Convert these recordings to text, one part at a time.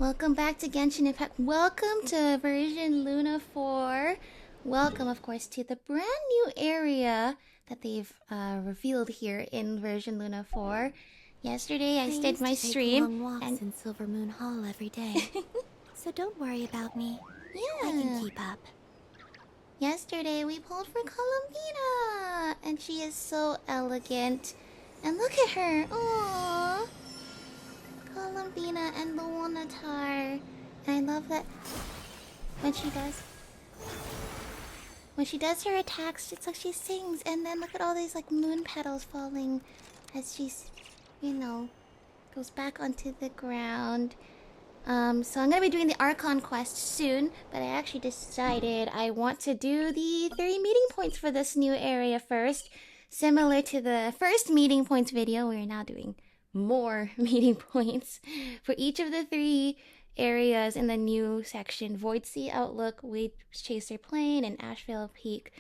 Welcome back to Genshin Impact. Welcome to version Luna 4. Welcome, of course, to the brand new area that they've revealed here in version Luna 4. Yesterday, I stayed my stream long walks in Silver Moon Hall every day, so don't worry about me. Yeah, I can keep up. Yesterday, we pulled for Columbina, and she is so elegant. And look at her, aww. Columbina and Luonatar. And I love that when she does her attacks, it's like she sings, and then look at all these like moon petals falling as she's, you know, goes back onto the ground. So I'm gonna be doing the Archon quest soon, but I actually decided I want to do the 3 meeting points for this new area first. Similar to the first meeting points video, we're now doing more meeting points for each of the 3 areas in the new section: Void Sea Outlook, Wave Chaser Plain, and Ashvale Peak,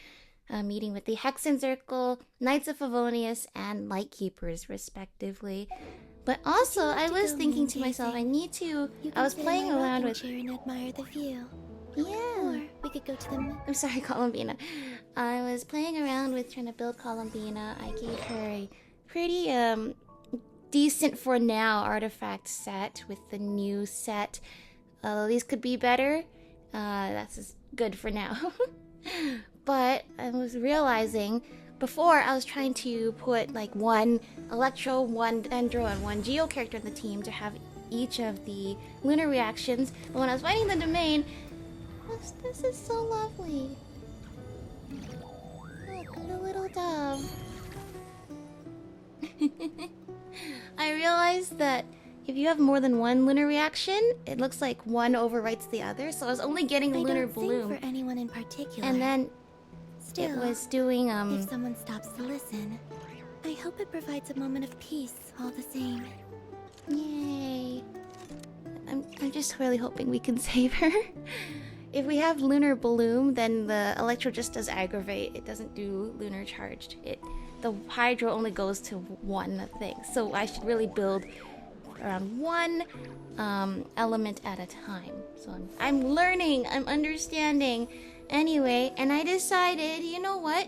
meeting with the Hexen Circle, Knights of Favonius, and Lightkeepers, respectively. But also, I was thinking to myself, I was playing around with... and admire the view. Yeah. Or we could go to the... I'm sorry, Columbina. I was playing around with trying to build Columbina. I gave her a pretty, decent for now artifact set with the new set. These could be better. That's just good for now. But I was realizing before I was trying to put like 1 Electro, 1 Dendro, and 1 Geo character in the team to have each of the lunar reactions. But when I was fighting the domain, this is so lovely. Look, the little dove. I realized that if you have more than 1 lunar reaction, it looks like one overwrites the other. So I was only getting the lunar bloom. for anyone in particular. And then Still, it was doing if someone stops to listen, I hope it provides a moment of peace all the same. Yay. I'm just really hoping we can save her. If we have lunar bloom, then the electro just does aggravate. It doesn't do lunar charged. The hydro only goes to 1 thing. So I should really build around 1 element at a time. So I'm learning, I'm understanding. Anyway, and I decided, you know what?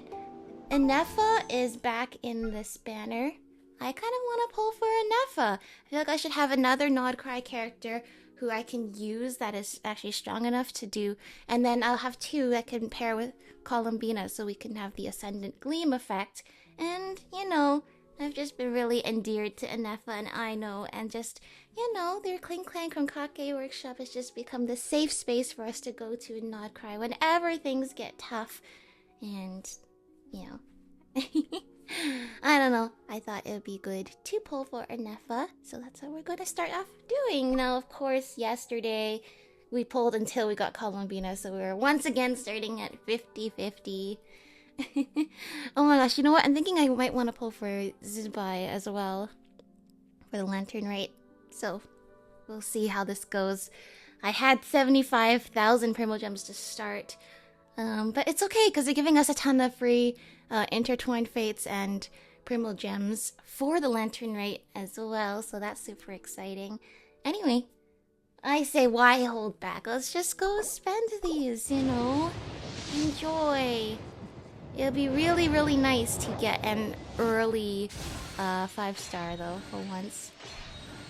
Ineffa is back in this banner. I kind of want to pull for Ineffa. I feel like I should have another Nod-Krai character who I can use that is actually strong enough to do. And then I'll have 2 that can pair with Columbina so we can have the Ascendant Gleam effect. And, you know, I've just been really endeared to Ineffa and Aino, and just, you know, their Clink Clank from Kake Workshop has just become the safe space for us to go to in Nod-Krai whenever things get tough. And, you know, I don't know. I thought it would be good to pull for Ineffa, so that's what we're going to start off doing. Now, of course, yesterday we pulled until we got Columbina, so we were once again starting at 50-50. Oh my gosh, you know what? I'm thinking I might want to pull for Zubai as well for the Lantern Rite. So we'll see how this goes. I had 75,000 Primogems to start. But it's okay because they're giving us a ton of free Intertwined Fates and Primogems for the Lantern Rite as well. So that's super exciting. Anyway, I say why hold back? Let's just go spend these, you know. Enjoy. It'll be really, really nice to get an early 5-star, though, for once.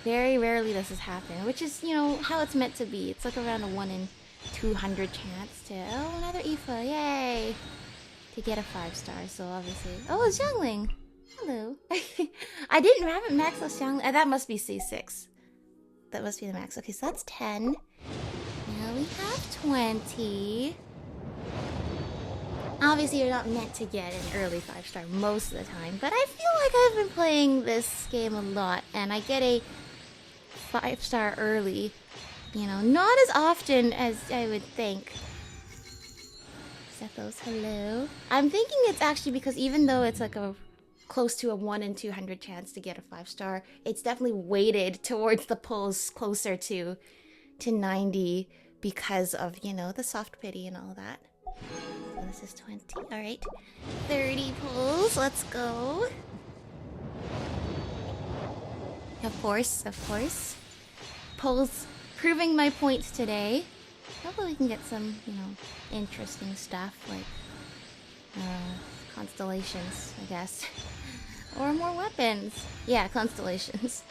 Very rarely does this happen, which is, you know, how it's meant to be. It's like around a 1 in 200 chance to... Oh, another Aoife, yay! To get a 5-star, so obviously... Oh, it's Xiangling! Hello. I haven't maxed out Xiangling. That must be C6. That must be the max. Okay, so that's 10. Now we have 20. Obviously, you're not meant to get an early 5-star most of the time, but I feel like I've been playing this game a lot, and I get a 5-star early. You know, not as often as I would think. Zethos, hello. I'm thinking it's actually because even though it's like a close to a 1 in 200 chance to get a 5-star, it's definitely weighted towards the pulls closer to 90 because of, you know, the soft pity and all that. So this is 20. Alright. 30 pulls. Let's go. Of course, of course. Pulls proving my points today. Hopefully we can get some, you know, interesting stuff like constellations, I guess. Or more weapons. Yeah, constellations.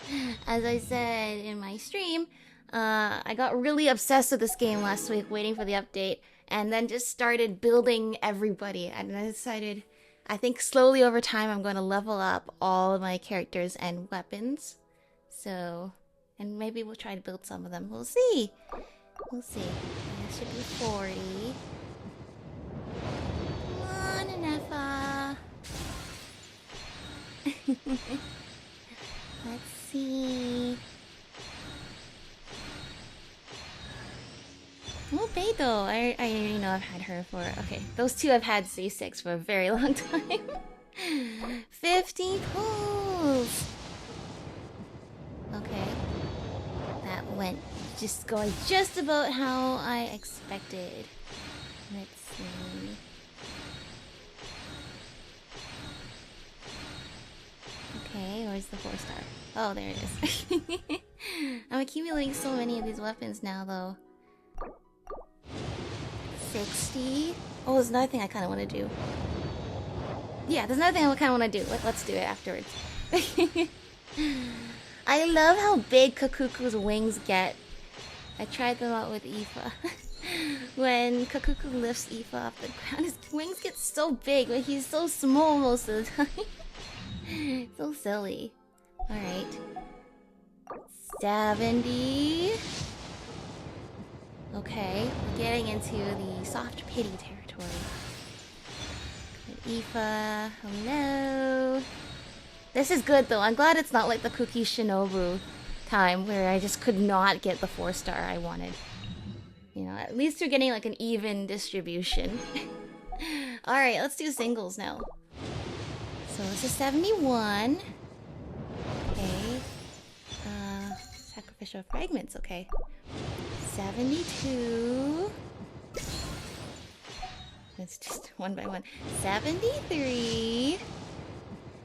As I said in my stream, I got really obsessed with this game last week, waiting for the update, and then just started building everybody. And I decided, I think slowly over time, I'm going to level up all of my characters and weapons. So, and maybe we'll try to build some of them. We'll see. We'll see. That should be 40. Come on, Ineffa. Let's see. Oh, Beidou. I already know I've had her for... Okay, those two I've had C6 for a very long time. 50 pulls. Okay. That went just going just about how I expected. Let's see. Okay, where's the 4-star? Oh, there it is. I'm accumulating so many of these weapons now, though. 60. Oh, there's another thing I kind of want to do. Yeah, there's another thing I kind of want to do. Let's do it afterwards. I love how big Kakuku's wings get. I tried them out with Aoife. When Kakuku lifts Aoife off the ground, his wings get so big, but he's so small most of the time. So silly. Alright. 70. Okay, we're getting into the soft pity territory. Good, Aoife. Hello. This is good though. I'm glad it's not like the Cookie Shinobu time where I just could not get the 4-star I wanted. You know, at least we're getting like an even distribution. Alright, let's do singles now. So this is 71. Okay. Sacrificial fragments, okay. 72. It's just one by one. 73.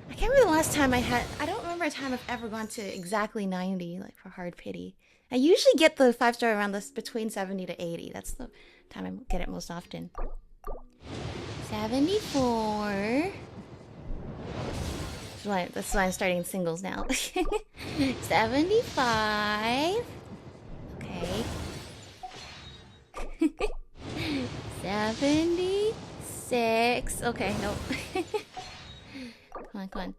I can't remember the last time I had... I don't remember a time I've ever gone to exactly 90, like for hard pity. I usually get the 5-star around this between 70 to 80. That's the time I get it most often. 74. That's why I'm starting singles now. 75. Okay. 76. Okay, nope. Come on, come on.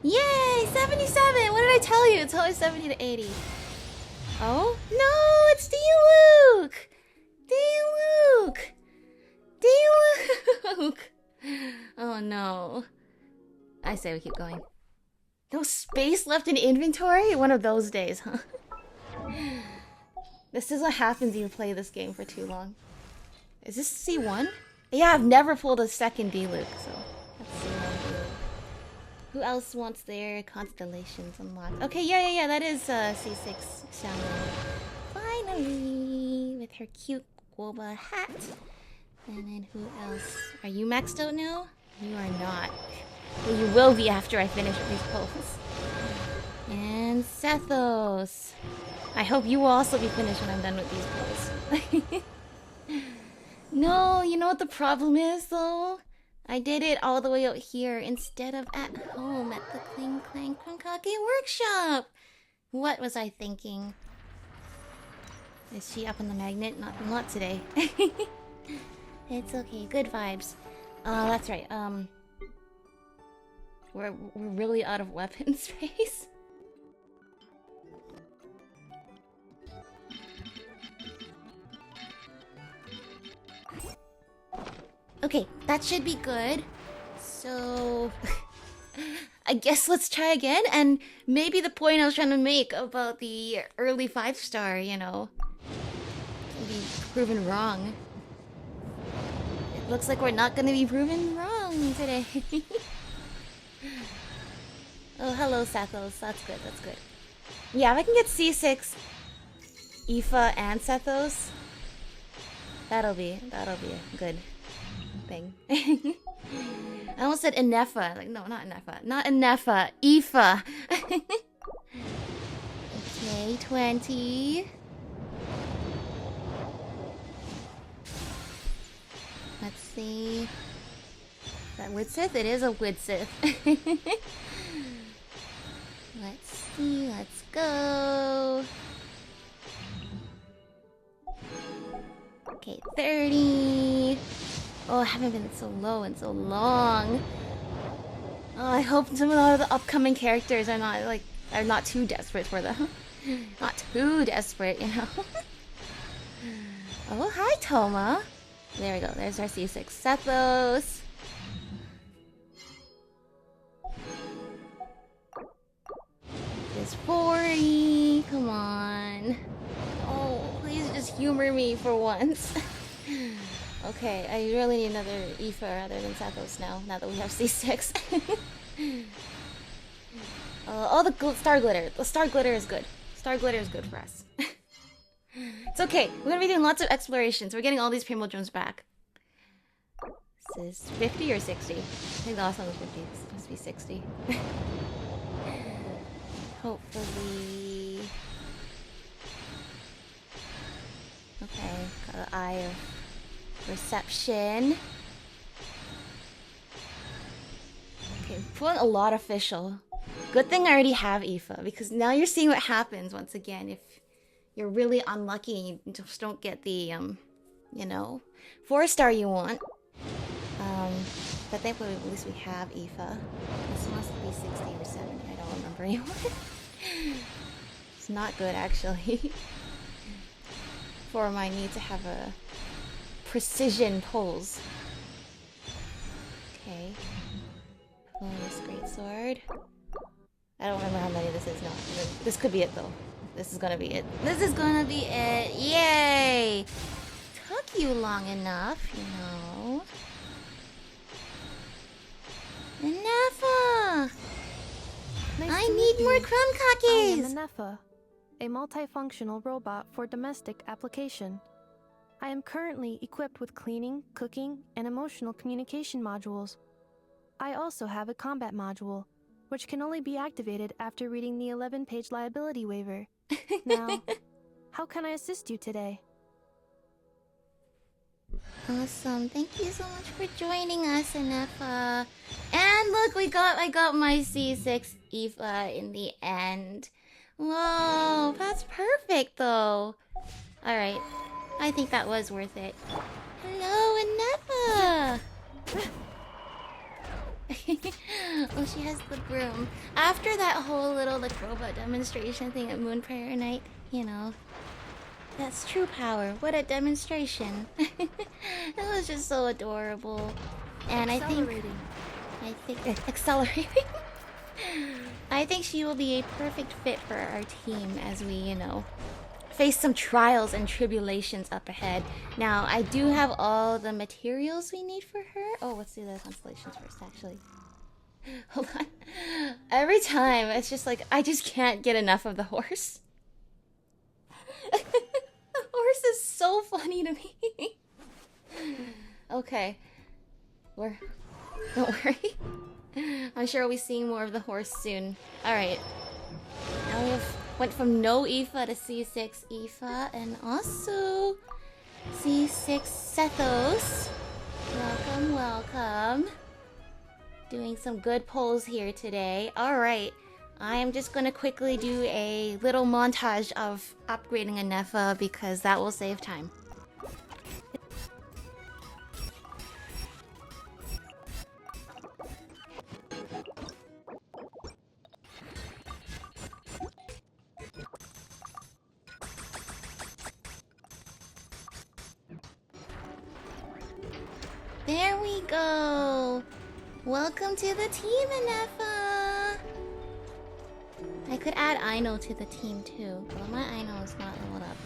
Yay! 77! What did I tell you? It's always 70 to 80. Oh? No! It's D-Luke! D-Luke! D-Luke! Oh no. I say we keep going. No space left in inventory? One of those days, huh? This is what happens if you play this game for too long. Is this C1? Yeah, I've never pulled a second D-Luke, so that's C1 D-Luke. Who else wants their constellations unlocked? Okay, yeah, that is C6 Xiaoming. Finally! With her cute Guoba hat. And then who else? Are you maxed out now? You are not. Well, you will be after I finish these pulls. And Sethos. I hope you will also be finished when I'm done with these pulls. No, you know what the problem is though? I did it all the way out here instead of at home at the Kling Clang Kronkake workshop. What was I thinking? Is she up on the magnet? Not today. It's okay. Good vibes. That's right. We're really out of weapon space. Okay, that should be good. So I guess let's try again, and maybe the point I was trying to make about the early 5-star, you know, can be proven wrong. It looks like we're not gonna be proven wrong today. Oh, hello, Sethos. That's good, that's good. Yeah, if I can get C6, Aoife, and Sethos, that'll be a good thing. I almost said Ineffa. Like, no, not Ineffa. Not Ineffa. Aoife. Okay, 20. Let's see. Is that Widsith? It is a Widsith. Let's see, let's go. Okay, 30. Oh, I haven't been so low in so long. Oh, I hope some of the upcoming characters are not too desperate for them. Not too desperate, you know. Oh, hi, Toma. There we go. There's our C6 Sethos. There's 40. Come on. Oh, please just humor me for once. Okay, I really need another Aoife rather than Sethos now that we have C6. Oh, the Star Glitter. The Star Glitter is good. Star Glitter is good for us. It's okay. We're gonna be doing lots of explorations. We're getting all these Primogenomes back. This is 50 or 60? I think the last one was 50. This must be 60. Hopefully... Okay, got the Eye of Reception. Okay, pulling a lot of official. Good thing I already have Aoife, because now you're seeing what happens once again if you're really unlucky and you just don't get the, you know, 4-star you want. But thankfully at least we have Aoife. This must be 60 or 70, I don't remember anymore. It's not good actually. For my need to have a precision pulls. Okay. Favonius Greatsword. I don't remember how many this is. No, this could be it though. This is gonna be it. This is gonna be it. Yay! Took you long enough, you know. Ineffa! I need more crumb I cookies! am Ineffa, a multifunctional robot for domestic application. I am currently equipped with cleaning, cooking, and emotional communication modules. I also have a combat module, which can only be activated after reading the 11-page liability waiver. Now, how can I assist you today? Awesome. Thank you so much for joining us, Ineffa. And look, I got my C6 Aoife in the end. Whoa, that's perfect though. Alright. I think that was worth it. Hello, Ineffa! Oh, she has the broom. After that whole little robot demonstration thing at Moon Prayer Night, you know. That's true power. What a demonstration. It was just so adorable. And I think accelerating. I think she will be a perfect fit for our team as we, you know, face some trials and tribulations up ahead. Now, I do have all the materials we need for her. Oh, let's do the constellations first, actually. Hold on. Every time, it's just like, I just can't get enough of the horse. The horse is so funny to me. Okay. Don't worry. I'm sure we'll be seeing more of the horse soon. Alright. Now we went from no Aoife to C6 Aoife and also C6 Sethos. Welcome, welcome. Doing some good pulls here today. Alright. I am just gonna quickly do a little montage of upgrading Ineffa because that will save time. There we go! Welcome to the team, Ineffa! I could add Aino to the team too, but my Aino is not leveled up.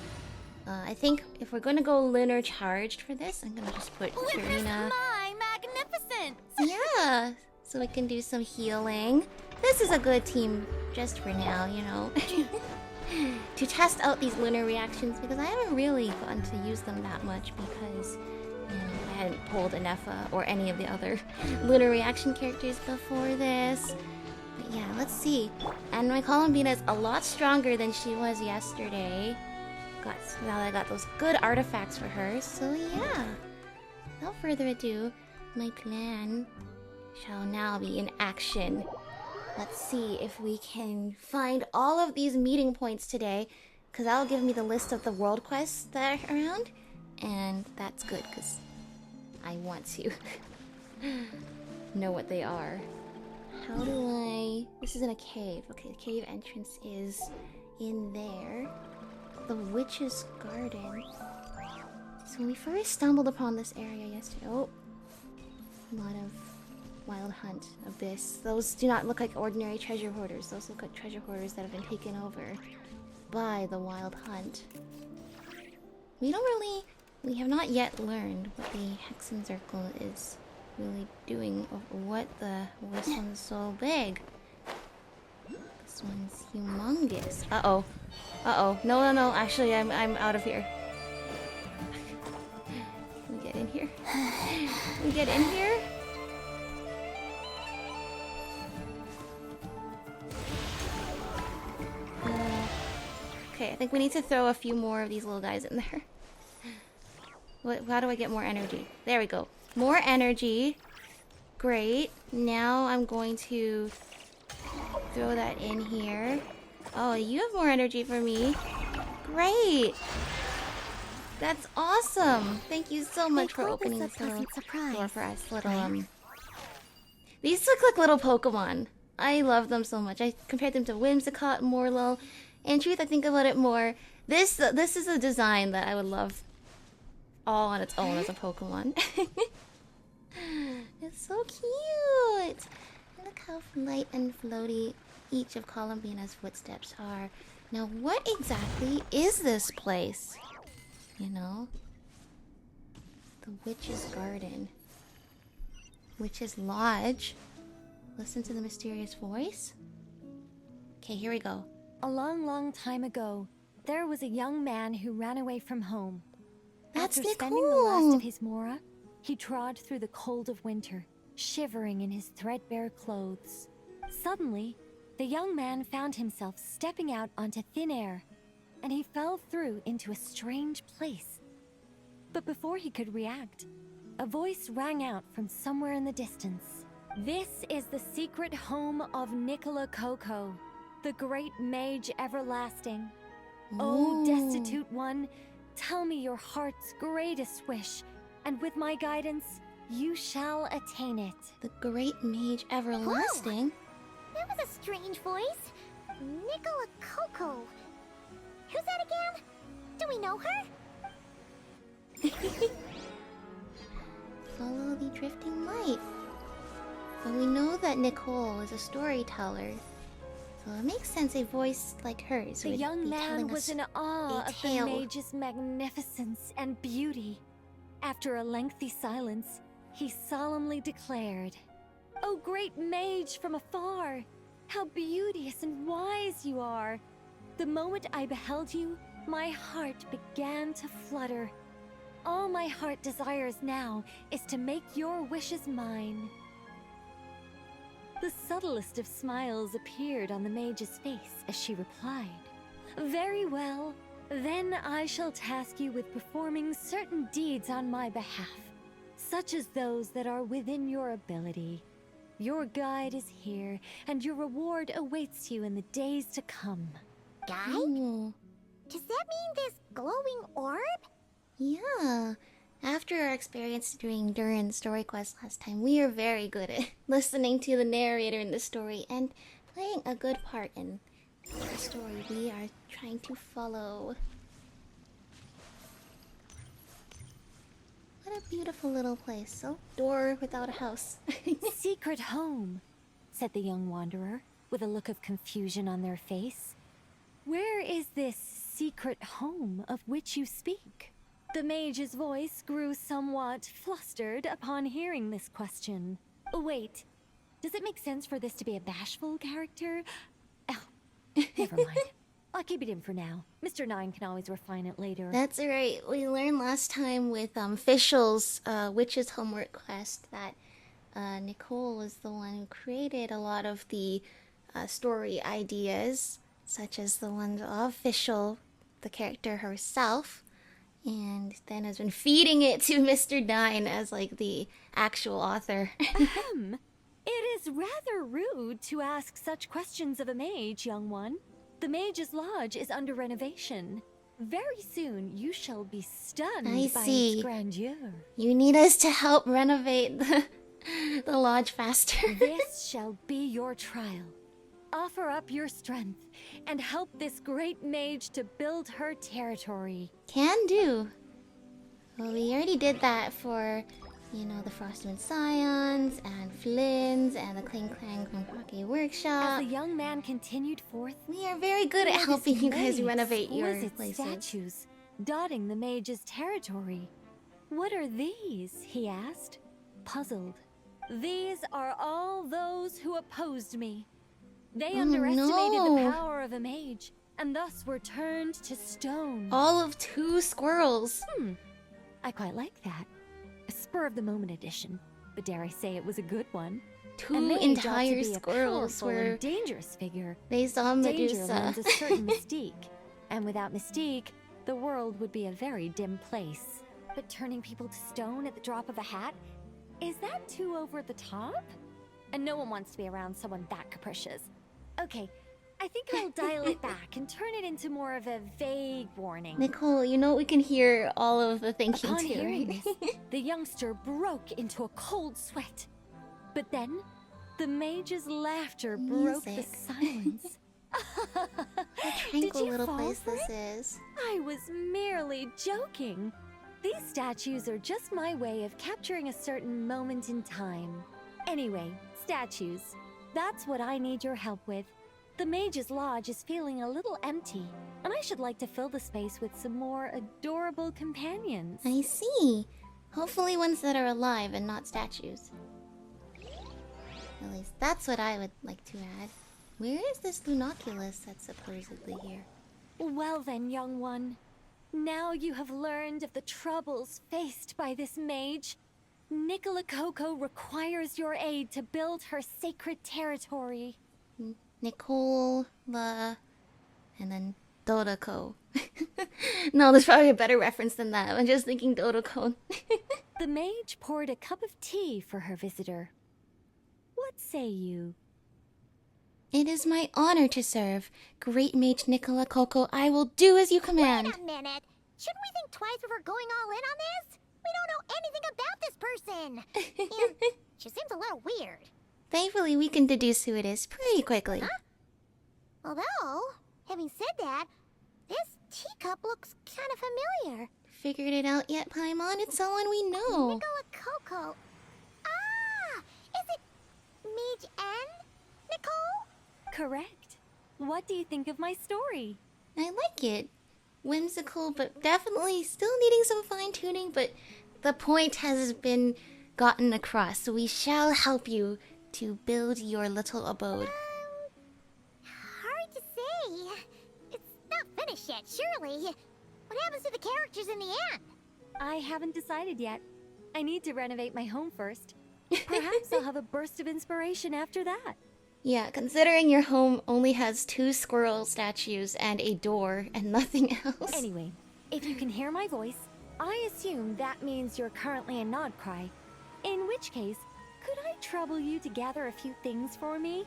I think if we're gonna go lunar charged for this, I'm gonna just put Karina. My magnificence! Yeah, so we can do some healing. This is a good team just for now, you know. To test out these lunar reactions because I haven't really gotten to use them that much because, you know, I hadn't pulled Ineffa or any of the other lunar reaction characters before this. But yeah, let's see. And my Columbina is a lot stronger than she was yesterday. Now that I got those good artifacts for her. So yeah, without further ado, my plan shall now be in action. Let's see if we can find all of these meeting points today, because that'll give me the list of the world quests that are around, and that's good because I want to know what they are. How do I... This is in a cave. Okay, the cave entrance is in there. The Witch's Garden. So when we first stumbled upon this area yesterday... Oh, a lot of Wild Hunt, Abyss. Those do not look like ordinary treasure hoarders. Those look like treasure hoarders that have been taken over by the Wild Hunt. We have not yet learned what the Hexen Circle is really doing, or what this one's so big. This one's humongous. Uh-oh. Uh-oh. No. Actually, I'm out of here. Can we get in here? Can we get in here? Okay, I think we need to throw a few more of these little guys in there. How do I get more energy? There we go. More energy. Great. Now I'm going to throw that in here. Oh, you have more energy for me. Great. That's awesome. Thank you so much for opening this little door for us. These look like little Pokemon. I love them so much. I compared them to Whimsicott, Morlo. In truth, I think about it more. This is a design that I would love all on its own as a Pokemon. It's so cute. Look how light and floaty each of Columbina's footsteps are. Now, what exactly is this place? You know? The Witch's Garden. Witch's Lodge. Listen to the mysterious voice. Okay, here we go. A long, long time ago, there was a young man who ran away from home. That's After Nicole. spending the last of his mora, he trod through the cold of winter, shivering in his threadbare clothes. Suddenly, the young man found himself stepping out onto thin air, and he fell through into a strange place. But before he could react, a voice rang out from somewhere in the distance. This is the secret home of Nicola Coco, the great mage everlasting. Oh, destitute one, tell me your heart's greatest wish, and with my guidance, you shall attain it. The great mage everlasting? That was a strange voice. Nicola Coco. Who's that again? Do we know her? Follow the drifting light. But we know that Nicole is a storyteller. So it makes sense a voice like hers The would young be man telling was us in awe a of the tale. mage's magnificence and beauty. After a lengthy silence, he solemnly declared, "O great mage from afar, how beauteous and wise you are! The moment I beheld you, my heart began to flutter. All my heart desires now is to make your wishes mine." The subtlest of smiles appeared on the mage's face as she replied, "Very well, then I shall task you with performing certain deeds on my behalf, such as those that are within your ability. Your guide is here, and your reward awaits you in the days to come." Guide? Ooh. Does that mean this glowing orb? Yeah. After our experience doing Durin's story quest last time, we are very good at listening to the narrator in the story and playing a good part in the story we are trying to follow. What a beautiful little place. Oh, door without a house. "Secret home," said the young wanderer, with a look of confusion on their face. "Where is this secret home of which you speak?" The mage's voice grew somewhat flustered upon hearing this question. Wait, does it make sense for this to be a bashful character? Oh, never mind. I'll keep it in for now. Mr. Nine can always refine it later. That's right. We learned last time with Fischl's Witch's Homework quest that Nicole was the one who created a lot of the story ideas, such as the ones of Fischl, the character herself, and then has been feeding it to Mr. Nine as like the actual author. Ahem. It is rather rude to ask such questions of a mage, young one. The Mage's Lodge is under renovation. Very soon you shall be stunned I by see. its grandeur. You need us to help renovate the lodge faster. This shall be your trial. Offer up your strength and help this great mage to build her territory. Can do. Well, we already did that for, you know, the Frostman Scions and Flynn's and the Clang Clang Pocket Workshop. As the young man continued forth, We are very good at he helping you guys displayed renovate your exquisite places. statues dotting the mage's territory. What are these? He asked, puzzled. These are all those who opposed me. They underestimated no. the power of a mage, and thus were turned to stone. All of 2 squirrels. I quite like that. A spur of the moment edition, but dare I say it was a good one. 2 A mage ought to entire be a squirrels powerful were. and dangerous figure. They saw Danger Medusa. lends a certain mystique, and without mystique, the world would be a very dim place. But turning people to stone at the drop of a hat, is that too over the top? And no one wants to be around someone that capricious. Okay, I think I'll dial it back and turn it into more of a vague warning. Nicole, you know we can hear all of the thinking Upon too, hearing right? this, the youngster broke into a cold sweat. But then, the mage's laughter broke the Music. silence. What a Did tranquil you little fall place for this it? is. I was merely joking. These statues are just my way of capturing a certain moment in time. Anyway, statues. That's what I need your help with. The Mage's Lodge is feeling a little empty, and I should like to fill the space with some more adorable companions. I see. Hopefully ones that are alive and not statues. At least that's what I would like to add. Where is this Lunoculus that's supposedly here? Well then, young one. Now you have learned of the troubles faced by this mage. Nicola Coco requires your aid to build her sacred territory. Nicole, and then Dodoko. No, there's probably a better reference than that. I'm just thinking Dodoko. The mage poured a cup of tea for her visitor. What say you? It is my honor to serve. Great Mage Nicola Coco, I will do as you command. Wait a minute. Shouldn't we think twice before going all in on this? We don't know anything about this person. And she seems a little weird. Thankfully, we can deduce who it is pretty quickly. Although, having said that, this teacup looks kind of familiar. Figured it out yet, Paimon? It's someone we know. Nicola Coco. Ah! Is it Mage N? Nicole? Correct. What do you think of my story? I like it. Whimsical, but definitely still needing some fine-tuning, but the point has been gotten across, so we shall help you to build your little abode. Hard to say. It's not finished yet, surely. What happens to the characters in the end? I haven't decided yet. I need to renovate my home first. Perhaps I'll have a burst of inspiration after that. Yeah, considering your home only has 2 squirrel statues and a door and nothing else. Anyway, if you can hear my voice, I assume that means you're currently in Nod-Krai. In which case, could I trouble you to gather a few things for me?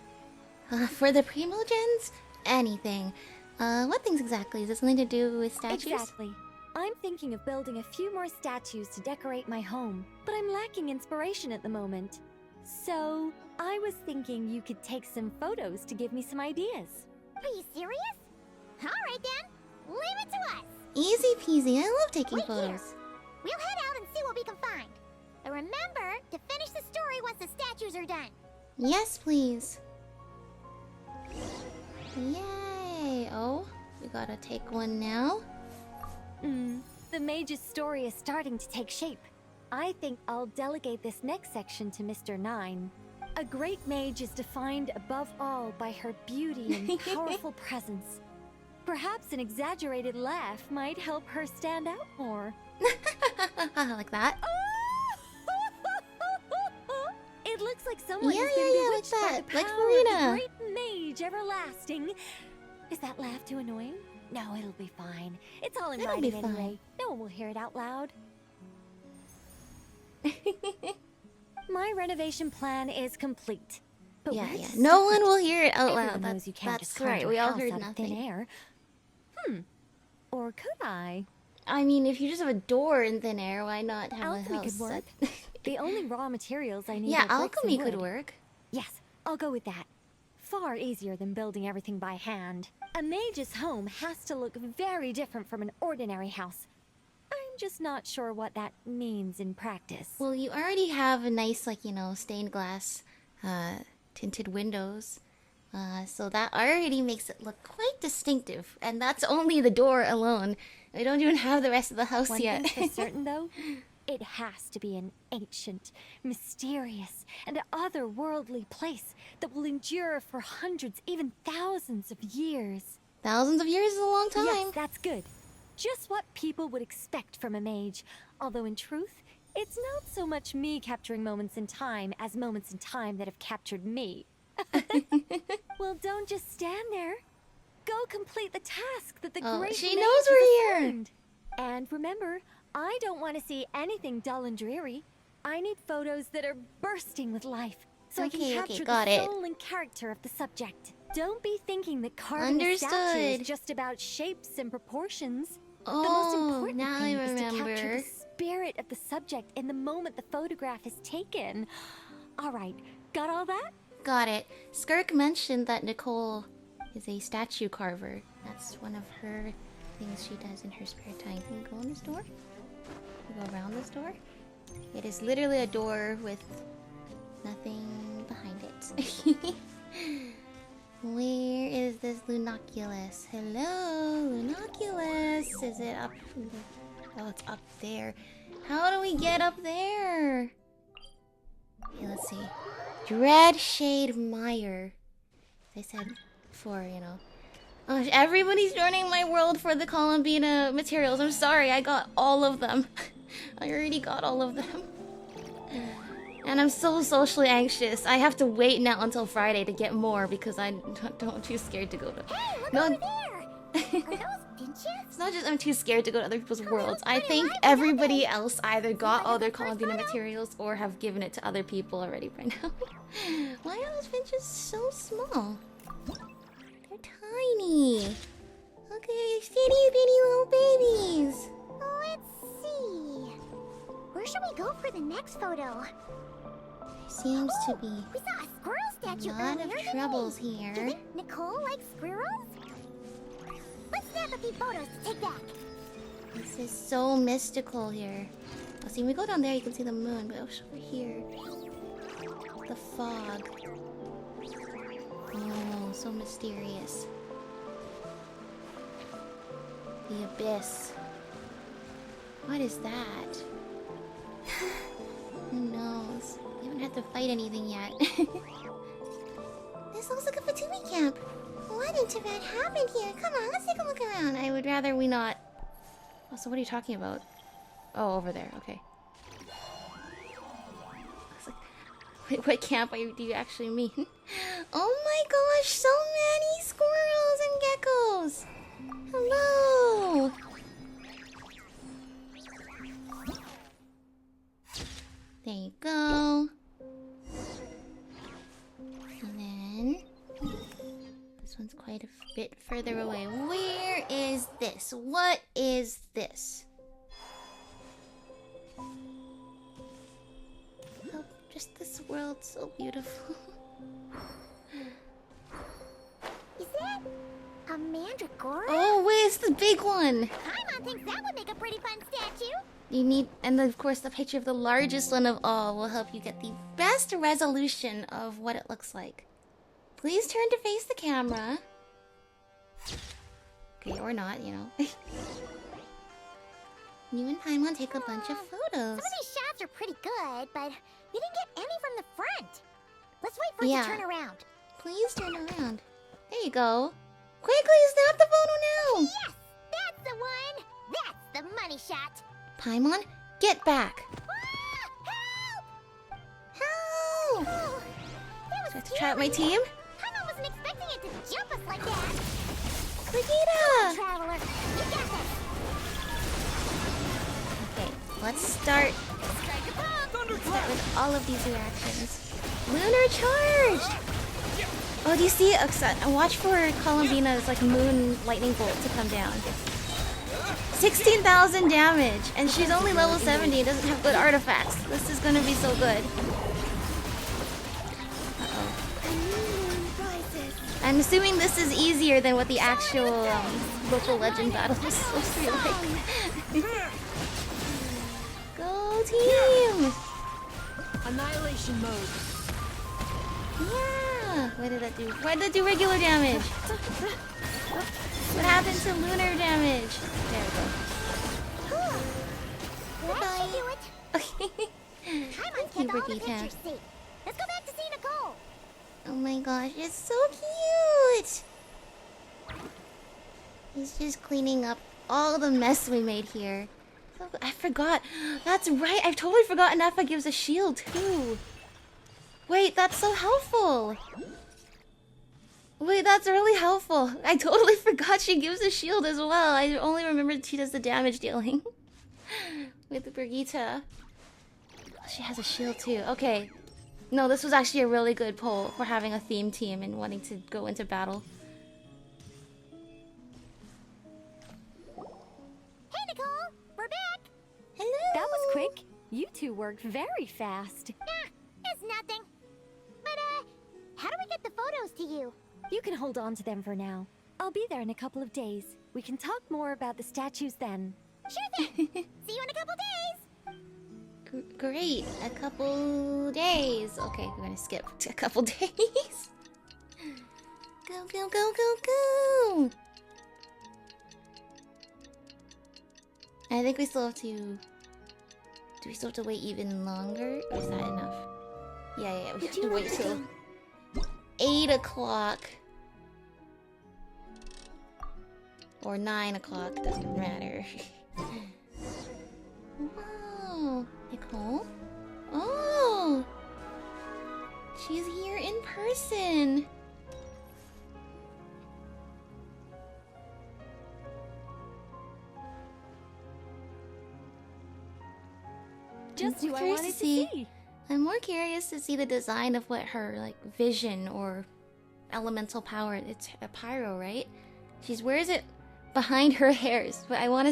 For the Primogens? Anything. What things exactly? Is it something to do with statues? Exactly. I'm thinking of building a few more statues to decorate my home, but I'm lacking inspiration at the moment. So, I was thinking you could take some photos to give me some ideas. Are you serious? Alright then, leave it to us. Easy peasy. I love taking Wait here. photos. We'll head out and see what we can find. But remember to finish the story once the statues are done. Yes, please. Yay. Oh, we gotta take one now. The mage's story is starting to take shape. I think I'll delegate this next section to Mr. Nine. A great mage is defined above all by her beauty and powerful presence. Perhaps an exaggerated laugh might help her stand out more. Like that. It looks like someone Yeah, has been yeah, yeah, like bewitched by that. the Like power Farina. of the great mage rage everlasting. Is that laugh too annoying? No, it'll be fine. It's all in It'll writing be fine. anyway. No one will hear it out loud. My renovation plan is complete. But Yeah, where to yeah. No start? one will hear it out Everyone loud. knows you can't That's just right. conjure We a all house heard out of thin nothing. air. Or could I? I mean, if you just have a door in thin air, why not have Alchemy a house? could work. that- The only raw materials I need yeah, are bricks and alchemy could wood. work. Yes, I'll go with that. Far easier than building everything by hand. A mage's home has to look very different from an ordinary house. I'm just not sure what that means in practice. Well, you already have a nice, like, stained glass, tinted windows. So that already makes it look quite distinctive. And that's only the door alone. We don't even have the rest of the house One yet. thing's for certain, though, it has to be an ancient, mysterious, and otherworldly place that will endure for hundreds, even thousands of years. Thousands of years is a long time. Yes, that's good. Just what people would expect from a mage. Although in truth, it's not so much me capturing moments in time as moments in time that have captured me. Well, don't just stand there. Go complete the task that the Oh, great she mage knows has we're here. assigned. And remember, I don't want to see anything dull and dreary. I need photos that are bursting with life, so I Okay, can okay, capture got the it. soul and character of the subject. Don't be thinking that carving a statue Understood. is just about shapes and proportions. The Oh, most important now thing I is to capture remember. the spirit of the subject in the moment the photograph is taken. All right, got all that? Got it. Skirk mentioned that Nicole is a statue carver. That's one of her things she does in her spare time. Can you go in this door? Can you go around this door? It is literally a door with nothing behind it. Where is this Lunoculus? Hello, Lunoculus. Is it up? Oh, it's up there. How do we get up there? Okay, let's see. Dreadshade Meyer. As I said before, Oh, everybody's joining my world for the Columbina materials. I'm sorry, I got all of them. I already got all of them. And I'm so socially anxious. I have to wait now until Friday to get more because I'm too scared to go to... Hey, look No, over there! Are those finches? it's not just I'm too scared to go to other people's worlds. I think everybody else either got all their Columbina materials or have given it to other people already by now. Why are those finches so small? They're tiny. Okay, itty bitty little babies. Let's see. Where should we go for the next photo? Seems to be We saw a squirrel statue a lot earlier, of didn't troubles we? here. Do you think Nicole likes squirrels? Let's snap a few photos to take back. This is so mystical here. Oh, see, when we go down there, you can see the moon, but over here, the fog. Oh, so mysterious. The abyss. What is that? Who knows? We haven't had to fight anything yet. This looks like a Fatui camp. What in Tibet happened here? Come on, let's take a look around. I would rather we not. Oh, so what are you talking about? Oh, over there. Okay. I was like, wait, what camp do you actually mean? Oh my gosh, so many squirrels and geckos. Hello. There you go. And then this one's quite a bit further away. Where is this? What is this? Oh, just this world so beautiful. Is that a mandragora? Oh, wait, it's the big one. Paimon thinks that would make a pretty fun statue. You need, and then of course the picture of the largest one of all will help you get the best resolution of what it looks like. Please turn to face the camera. Okay, or not, you and Paimon take a bunch of Some photos. of these shots are pretty good, but we didn't get any from the front. Let's wait for it Yeah. to turn around. Please turn around. There you go. Quickly, snap the photo now! Yes, that's the one. That's the money shot. Paimon, get back. Ah, help! Help! Oh, that Do I was have to try out my scary. team? Paimon wasn't expecting it to jump us like that. Brigitte! Traveler, you got this. Okay, let's start Strike a pop. with all of these reactions. Lunar charged! Oh, do you see? Watch for Columbina's like moon lightning bolt to come down. 16,000 damage, and she's only level 70 and doesn't have good artifacts. This is gonna be so good. I'm assuming this is easier than what the actual local legend battle is supposed to be like. Go team! Annihilation mode. Yeah! What did that do? Why did that do regular damage? What happened to lunar damage? There we go. That should do it. Okay. Time on Thank you, kept all the Brigitte. pictures safe. Let's go back to see Nicole. Oh my gosh, it's so cute! He's just cleaning up all the mess we made here. I forgot. That's right, I've totally forgotten Ineffa gives a shield too. Wait, that's so helpful. Wait, that's really helpful. I totally forgot she gives a shield as well. I only remembered she does the damage dealing. With the Brigitte. She has a shield too. Okay. No, this was actually a really good poll for having a theme team and wanting to go into battle. Hey, Nicole. We're back. Hello! That was quick. You two worked very fast. It's nothing. But, how do we get the photos to you? You can hold on to them for now. I'll be there in a couple of days. We can talk more about the statues then. Sure thing. See you in a couple days. Great. A couple days. Okay, we're gonna skip to a couple days. Go, go, go, go, go! I think we still have to... Do we still have to wait even longer? Or is that enough? Yeah, we have to wait till 8 o'clock. Or 9 o'clock, doesn't matter. Wow, Nicole? Oh! She's here in person! Just who I curious wanted to to see. see. I'm more curious to see the design of what her like vision or elemental power. It's a pyro, right? She wears it behind her hairs, but I want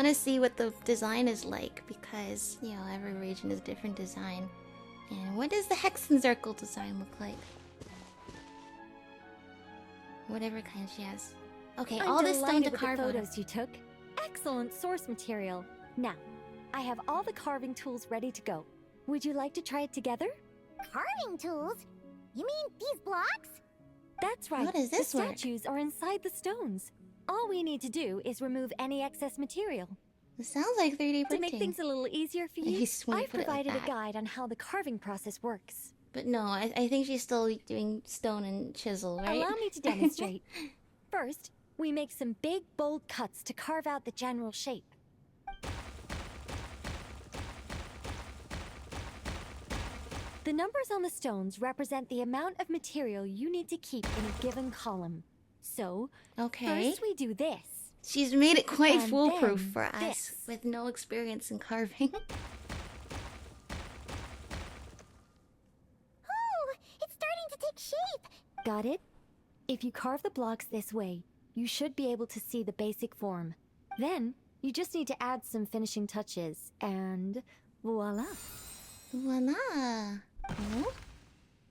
to see what the design is like because you know every region is a different design. And what does the Hexen Circle design look like? Whatever kind she has. Okay, I'm all this stone to delighted with carve the on. photos you took. Excellent source material. Now, I have all the carving tools ready to go. Would you like to try it together? Carving tools? You mean these blocks? That's right. How does this the work? statues are inside the stones. All we need to do is remove any excess material. This sounds like 3D To printing. make things a little easier for you, Nice when you I've put it like provided that. a guide on how the carving process works. But no, I think she's still doing stone and chisel, right? Allow me to demonstrate. First, we make some big, bold cuts to carve out the general shape. The numbers on the stones represent the amount of material you need to keep in a given column. So, Okay. first we do this. She's made it quite And foolproof then for us this. with no experience in carving. Oh, it's starting to take shape. Got it? If you carve the blocks this way, you should be able to see the basic form. Then, you just need to add some finishing touches, and voila. Voila. Oh,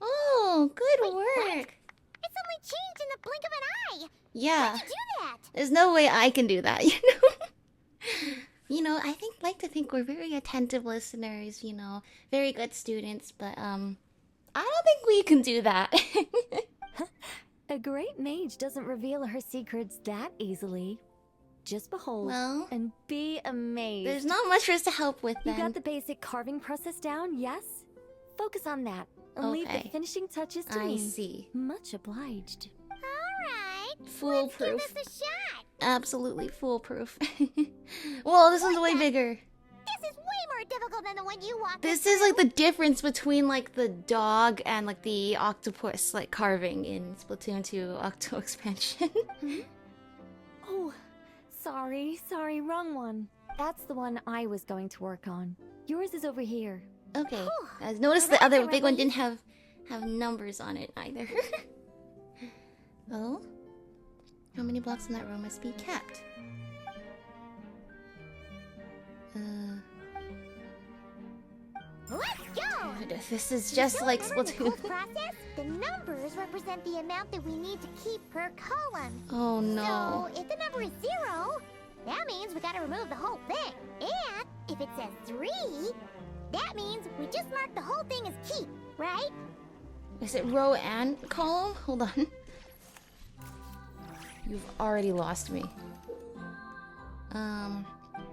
oh good work. It's only changed in the blink of an eye. Yeah. How'd you do that? There's no way I can do that, you know? You know, like to think we're very attentive listeners, you know, very good students, but I don't think we can do that. A great mage doesn't reveal her secrets that easily. Just behold Well, and be amazed. there's not much for us to help with You then. got the basic carving process down, yes? Focus on that and leave Okay. the finishing touches to I me. see. Much obliged. Alright. Let's give Foolproof. this a shot. Absolutely foolproof. Whoa, this one's way bigger. This is way more difficult than the one you walked This us is like through. the difference between like the dog and like the octopus like carving in Splatoon 2 Octo expansion. Oh, sorry, wrong one. That's the one I was going to work on. Yours is over here. Okay. I noticed the other big one didn't have numbers on it either. Oh? How many blocks in that row must be kept? Let's go! God, this is just like Remember the Splatoon. whole process? The numbers represent the amount that we need to keep per column. Oh no. So, if the number is 0, that means we gotta remove the whole thing. And if it says 3, that means we just mark the whole thing as keep, right? Is it row and column? Hold on. You've already lost me.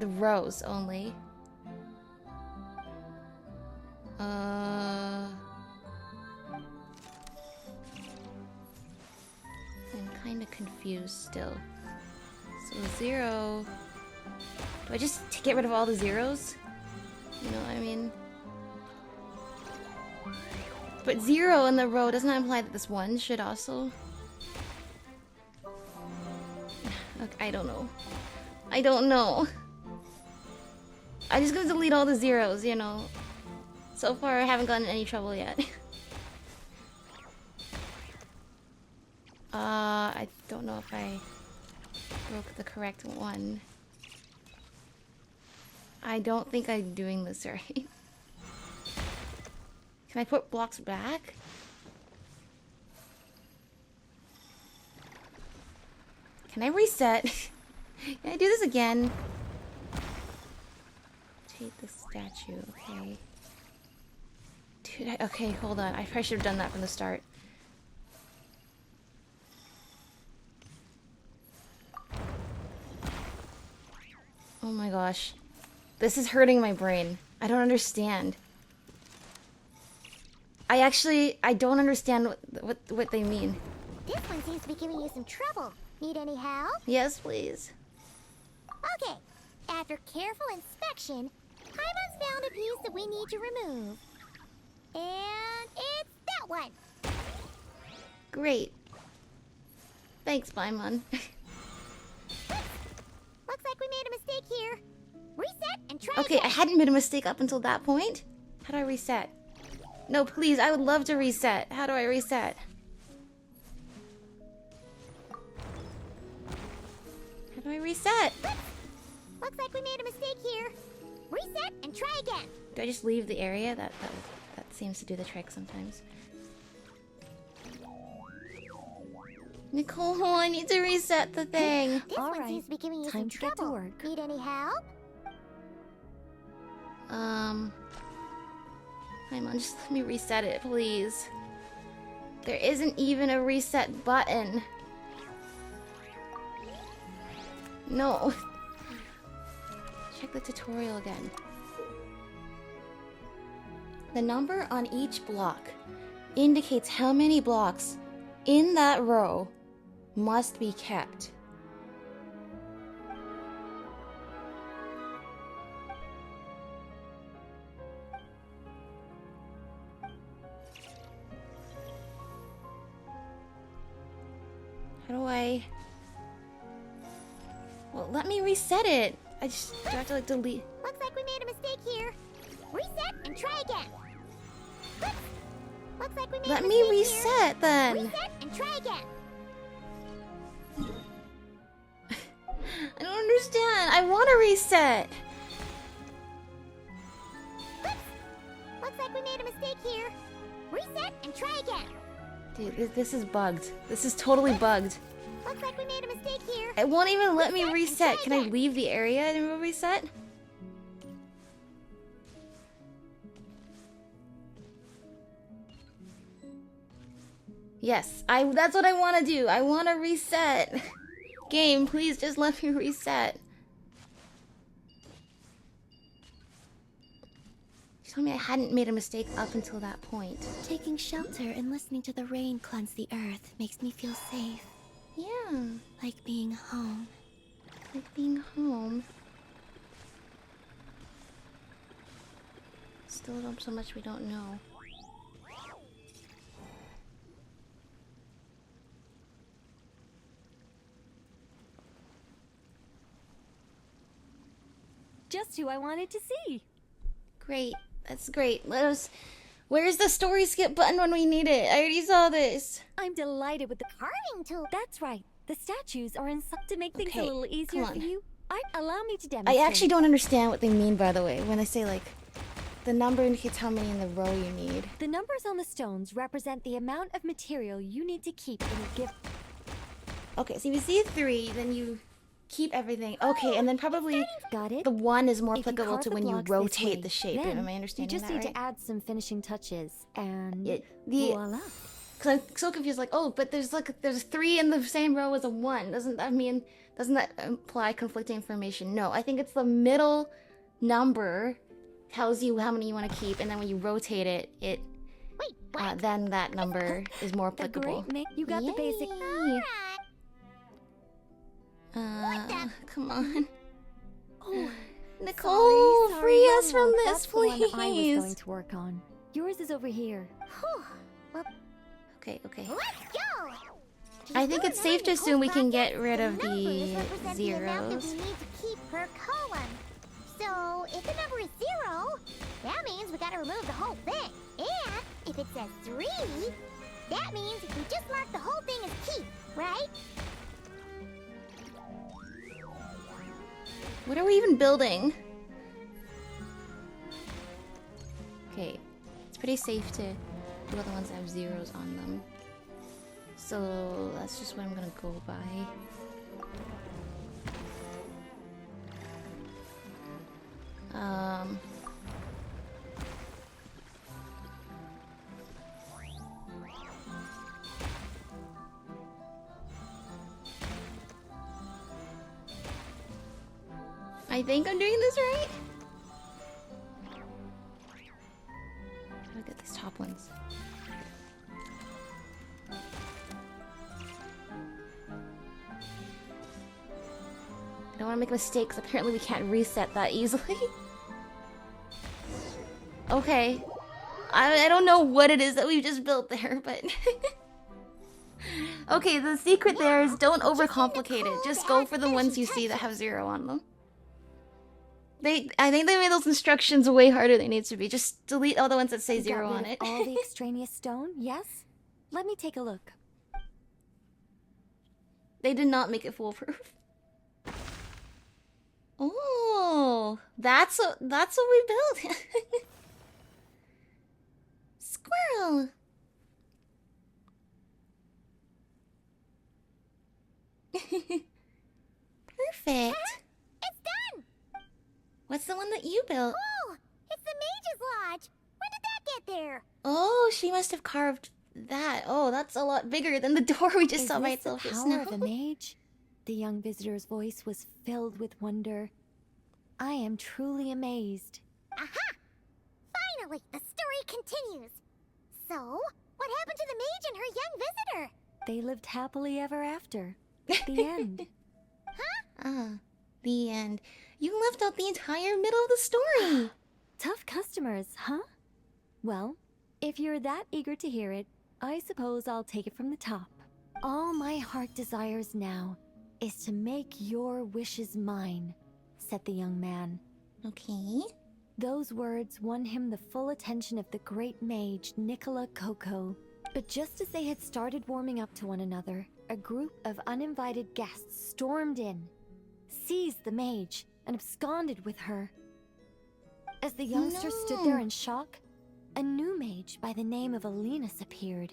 The rows only. I'm kind of confused still. So 0. Do I just get rid of all the zeros? You know what I mean? But 0 in the row doesn't that imply that this 1 should also... Okay, I don't know. I don't know. I'm just gonna delete all the zeros, you know. So far, I haven't gotten in any trouble yet. I don't know if I broke the correct one. I don't think I'm doing this right. Can I put blocks back? Can I reset? Can I do this again? Take the statue, okay. Dude, okay, hold on. I probably should have done that from the start. Oh my gosh. This is hurting my brain. I don't understand. I don't understand what they mean. This one seems to be giving you some trouble. Need any help? Yes, please. Okay. After careful inspection, Paimon's found a piece that we need to remove. And it's that one. Great. Thanks, Paimon. Looks like we made a mistake here. Reset and try Okay, again. I hadn't made a mistake up until that point. How do I reset? No, please, I would love to reset. How do I reset? How do I reset? Looks like we made a mistake here. Reset and try again. Do I just leave the area? That seems to do the trick sometimes. Nicole, I need to reset the thing. This All one right, seems to be giving you time some to get to trouble. work. Need any help? Paimon, just let me reset it, please. There isn't even a reset button. No. Check the tutorial again. The number on each block indicates how many blocks in that row must be kept. How do I... Well, let me reset it. I just do I have to like delete... Looks like we made a mistake here. Reset and try again. Looks like we made Let a me mistake here. reset then. Reset and try again. I don't understand. I want to reset. Looks like we made a mistake here. Reset and try again. Dude, this is bugged. This is totally bugged. Looks like we made a mistake here. It won't even let me Reset and reset. try Can I again. leave the area and reset? Yes, that's what I want to do. I want to reset. Game, please just let me reset. You told me I hadn't made a mistake up until that point. Taking shelter and listening to the rain cleanse the earth makes me feel safe, Yeah, like being home. like being home. Still so much we don't know. Just who I wanted to see. Great. That's great. Let us... Where's the story skip button when we need it? I already saw this. I'm delighted with the Carving tool. That's right. The statues are in to make things Okay, a little easier come for on. you. Allow me to I demonstrate. actually don't understand what they mean, by the way, when they say, like, the number indicates how many in the row you need. The numbers on the stones represent the amount of material you need to keep in a given. Okay, so if you see a 3, then you keep everything. Okay, and then probably Got it? the 1 is more If you applicable carve to the when you blocks this rotate way, the shape. then Am I understanding you just that need right? to add some finishing touches, and Voila. voila. Because I'm so confused, like, oh, but there's 3 in the same row as a 1. Doesn't that imply conflicting information? No, I think it's the middle number tells you how many you want to keep, and then when you rotate it, Wait, what? then that number is more The applicable. you got the basic. Yay. Alright. Come on. Oh, Nicole, sorry, free us no, from no, this, that's the one I was please. going to work on. Yours is over here. Whew. Okay. Let's go! I think it's safe to assume we can get rid of numbers the represent the amount that zeros. we need to keep per column. So, if the number is 0, that means we gotta remove the whole thing. And if it says 3, that means we just mark the whole thing as keep, right? What are we even building? Okay, it's pretty safe to do all the ones that have zeros on them. So that's just what I'm gonna go by. I think I'm doing this right. How do I get these top ones? I don't want to make mistakes. Apparently we can't reset that easily. Okay. I don't know what it is that we just built there, but... Okay, the secret there is don't overcomplicate it. Just go for the ones you see that have 0 on them. I think they made those instructions way harder than they need to be. Just delete all the ones that say You got 0 rid on of it. all the extraneous stone, yes? Let me take a look. They did not make it foolproof. Oh, that's what we built. Squirrel. Perfect. It's done! What's the one that you built? Oh, it's the Mage's Lodge! When did that get there? Oh, she must have carved that. Oh, that's a lot bigger than the door we just Is saw by this the itself just power now. of a mage? The young visitor's voice was filled with wonder. I am truly amazed. Aha! Finally, the story continues. So, what happened to the mage and her young visitor? They lived happily ever after. The end. Ah, the end. You left out the entire middle of the story. Tough customers, huh? Well, if you're that eager to hear it, I suppose I'll take it from the top. All my heart desires now is to make your wishes mine, said the young man. Okay. Those words won him the full attention of the great mage, Nicola Coco. But just as they had started warming up to one another, a group of uninvited guests stormed in, seized the mage, and absconded with her. As the youngster stood there in shock, a new mage by the name of Alinus appeared.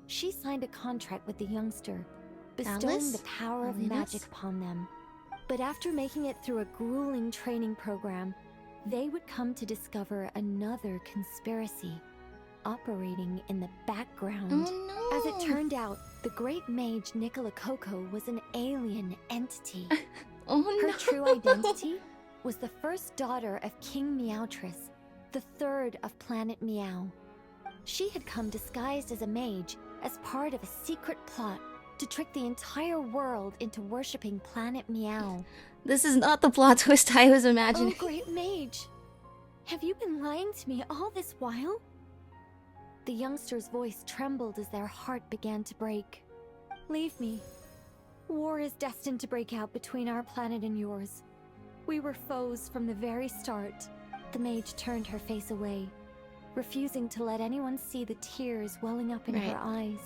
She signed a contract with the youngster, bestowing Alice? the power of Alinus? magic upon them. But after making it through a grueling training program, they would come to discover another conspiracy operating in the background. Oh no. As it turned out, the great mage Nicola Coco was an alien entity. Oh Her no. true identity was the first daughter of King Meowtress, the third of Planet Meow. She had come disguised as a mage as part of a secret plot to trick the entire world into worshipping Planet Meow. This is not the plot twist I was Oh, imagining. great mage! Have you been lying to me all this while? The youngster's voice trembled as their heart began to break. Leave me. War is destined to break out between our planet and yours. We were foes from the very start. The mage turned her face away, refusing to let anyone see the tears welling up in her eyes.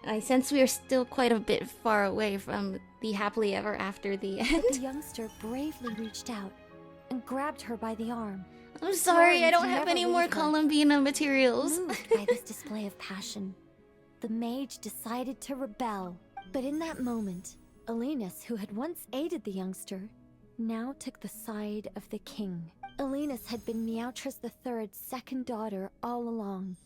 I sense we are still quite a bit far away from the happily ever after the end. But the youngster bravely reached out and grabbed her by the arm. I'm sorry, I don't Sworn to have any never more leave her. Columbina materials. Moved by this display of passion, the mage decided to rebel. But in that moment, Alenus, who had once aided the youngster, now took the side of the king. Alenus had been Meowtress III's second daughter all along.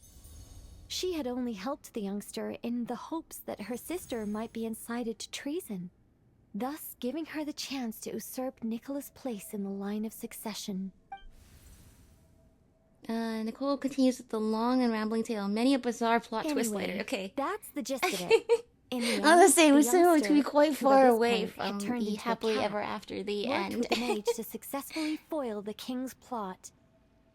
She had only helped the youngster in the hopes that her sister might be incited to treason, thus giving her the chance to usurp Nicola's place in the line of succession. Nicole continues with the long and rambling tale. Many a bizarre plot twist Anyway, later. Okay. That's the gist of it. In the end, I was gonna say, the we seem to youngster, be quite who by far this away point had from turned the into a happily cat, ever after the worked end. with the mage to successfully foil the king's plot.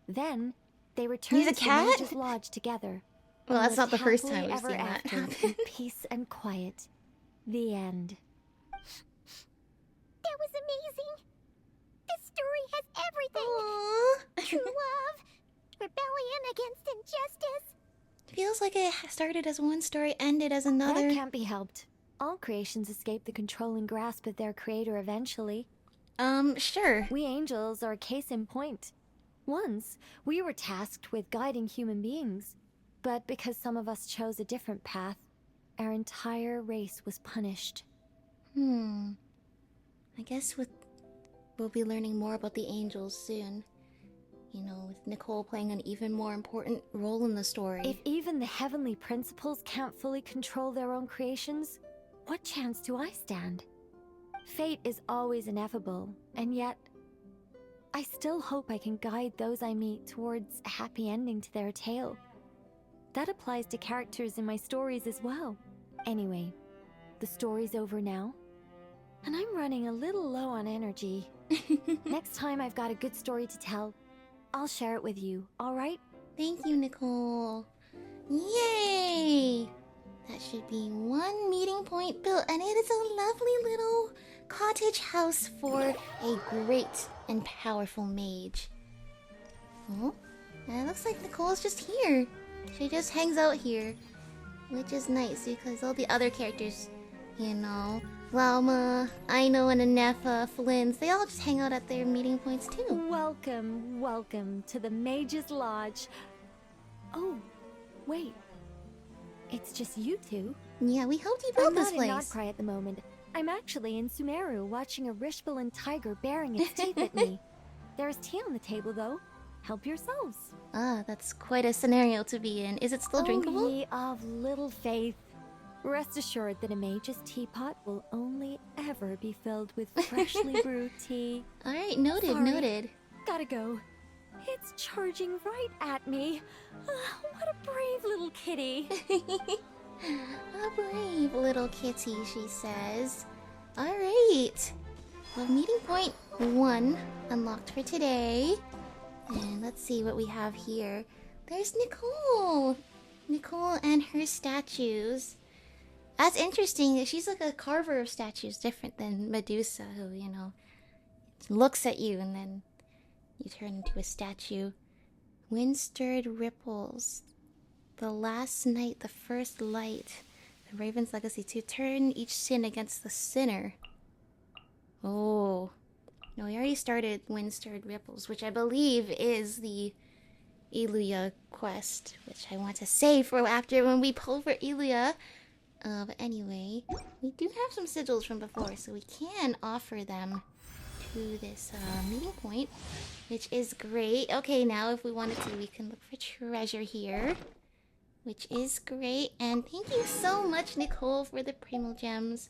Then they returned He's a to cat? the mage's lodge together. Well, and that's not lived the first happily time we've ever seen that after happen. in peace and quiet. The end. That was amazing. This story has everything. Aww. True love, rebellion against injustice. Feels like it started as one story, ended as another. That can't be helped. All creations escape the controlling grasp of their creator eventually. Sure. We angels are a case in point. Once, we were tasked with guiding human beings, but because some of us chose a different path, our entire race was punished. I guess we'll be learning more about the angels soon. You know, with Nicole playing an even more important role in the story. If even the heavenly principles can't fully control their own creations, what chance do I stand? Fate is always ineffable, and yet, I still hope I can guide those I meet towards a happy ending to their tale. That applies to characters in my stories as well. Anyway, the story's over now, and I'm running a little low on energy. Next time I've got a good story to tell, I'll share it with you, alright? Thank you, Nicole. Yay! That should be one meeting point built, and it is a lovely little cottage house for a great and powerful mage. Oh, and it looks like Nicole's just here. She just hangs out here, which is nice because all the other characters, you know, Lauma, Aino, and Ineffa, Flynn's, they all just hang out at their meeting points too. Welcome, welcome to the Mage's Lodge. Oh, wait. It's just you two? Yeah, we helped you build I'm this not in place. Nod-Krai at the moment. I'm actually in Sumeru watching a Rishbalin tiger baring its teeth at me. There's tea on the table though. Help yourselves. Ah, that's quite a scenario to be in. Is it still drinkable? Oh, ye of little faith. Rest assured that a mage's teapot will only ever be filled with freshly brewed tea. Alright, noted, Sorry. noted. Gotta go. It's charging right at me. What a brave little kitty. A brave little kitty, she says. Alright. Well, meeting point 1 unlocked for today. And let's see what we have here. There's Nicole! Nicole and her statues. That's interesting. She's like a carver of statues, different than Medusa, who, you know, looks at you and then you turn into a statue. Wind-stirred ripples. The last night, the first light. The Raven's legacy to turn each sin against the sinner. Oh. No, we already started Wind-stirred ripples, which I believe is the Eluia quest, which I want to save for after when we pull for Eluia. But anyway, we do have some sigils from before, so we can offer them to this meeting point, which is great. Okay, now if we wanted to, we can look for treasure here, which is great. And thank you so much, Nicole, for the Primal Gems.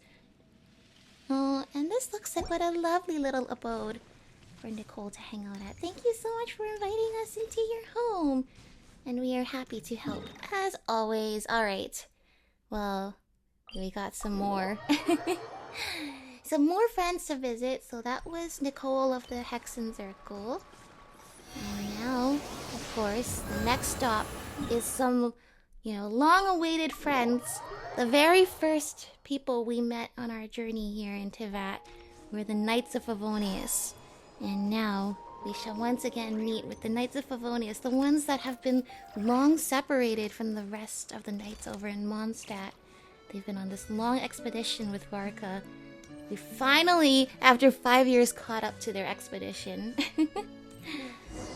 Oh, and this looks like what a lovely little abode for Nicole to hang out at. Thank you so much for inviting us into your home. And we are happy to help, as always. Alright. Well, we got some more. Some more friends to visit. So that was Nicole of the Hexen Circle. And now, of course, the next stop is some, long-awaited friends. The very first people we met on our journey here in Tivat were the Knights of Favonius. And now we shall once again meet with the Knights of Favonius, the ones that have been long separated from the rest of the knights over in Mondstadt. They've been on this long expedition with Varka. We finally, after 5 years, caught up to their expedition.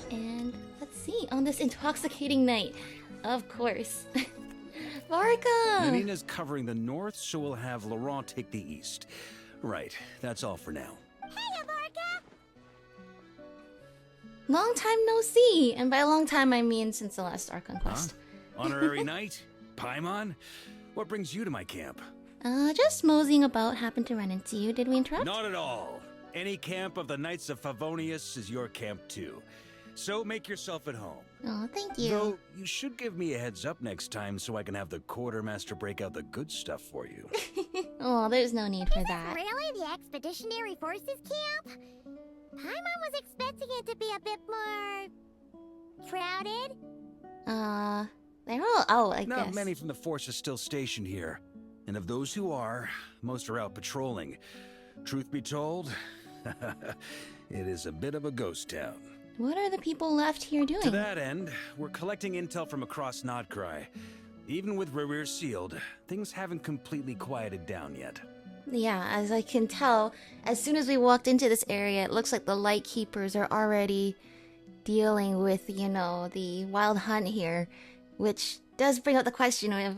And let's see, on this intoxicating night, of course. Varka! Nina's covering the north, so we'll have Laurent take the east. Right, that's all for now. Hey, Varka! Long time no see, and by long time I mean since the last Archon quest. Huh? Honorary Knight? Paimon? What brings you to my camp? Just moseying about, happened to run into you. Did we interrupt? Not at all. Any camp of the Knights of Favonius is your camp too. So make yourself at home. Oh, thank you. Though, you should give me a heads up next time so I can have the quartermaster break out the good stuff for you. Oh, there's no need for that. Really the Expeditionary Forces camp? Paimon was expecting it to be a bit more... crowded? They're all out, I guess. Not many from the force are still stationed here. And of those who are, most are out patrolling. Truth be told, it is a bit of a ghost town. What are the people left here doing? To that end, we're collecting intel from across Nod-Krai. Even with Rerir sealed, things haven't completely quieted down yet. Yeah, as I can tell, as soon as we walked into this area, it looks like the Light Keepers are already dealing with, the wild hunt here. Which does bring up the question of,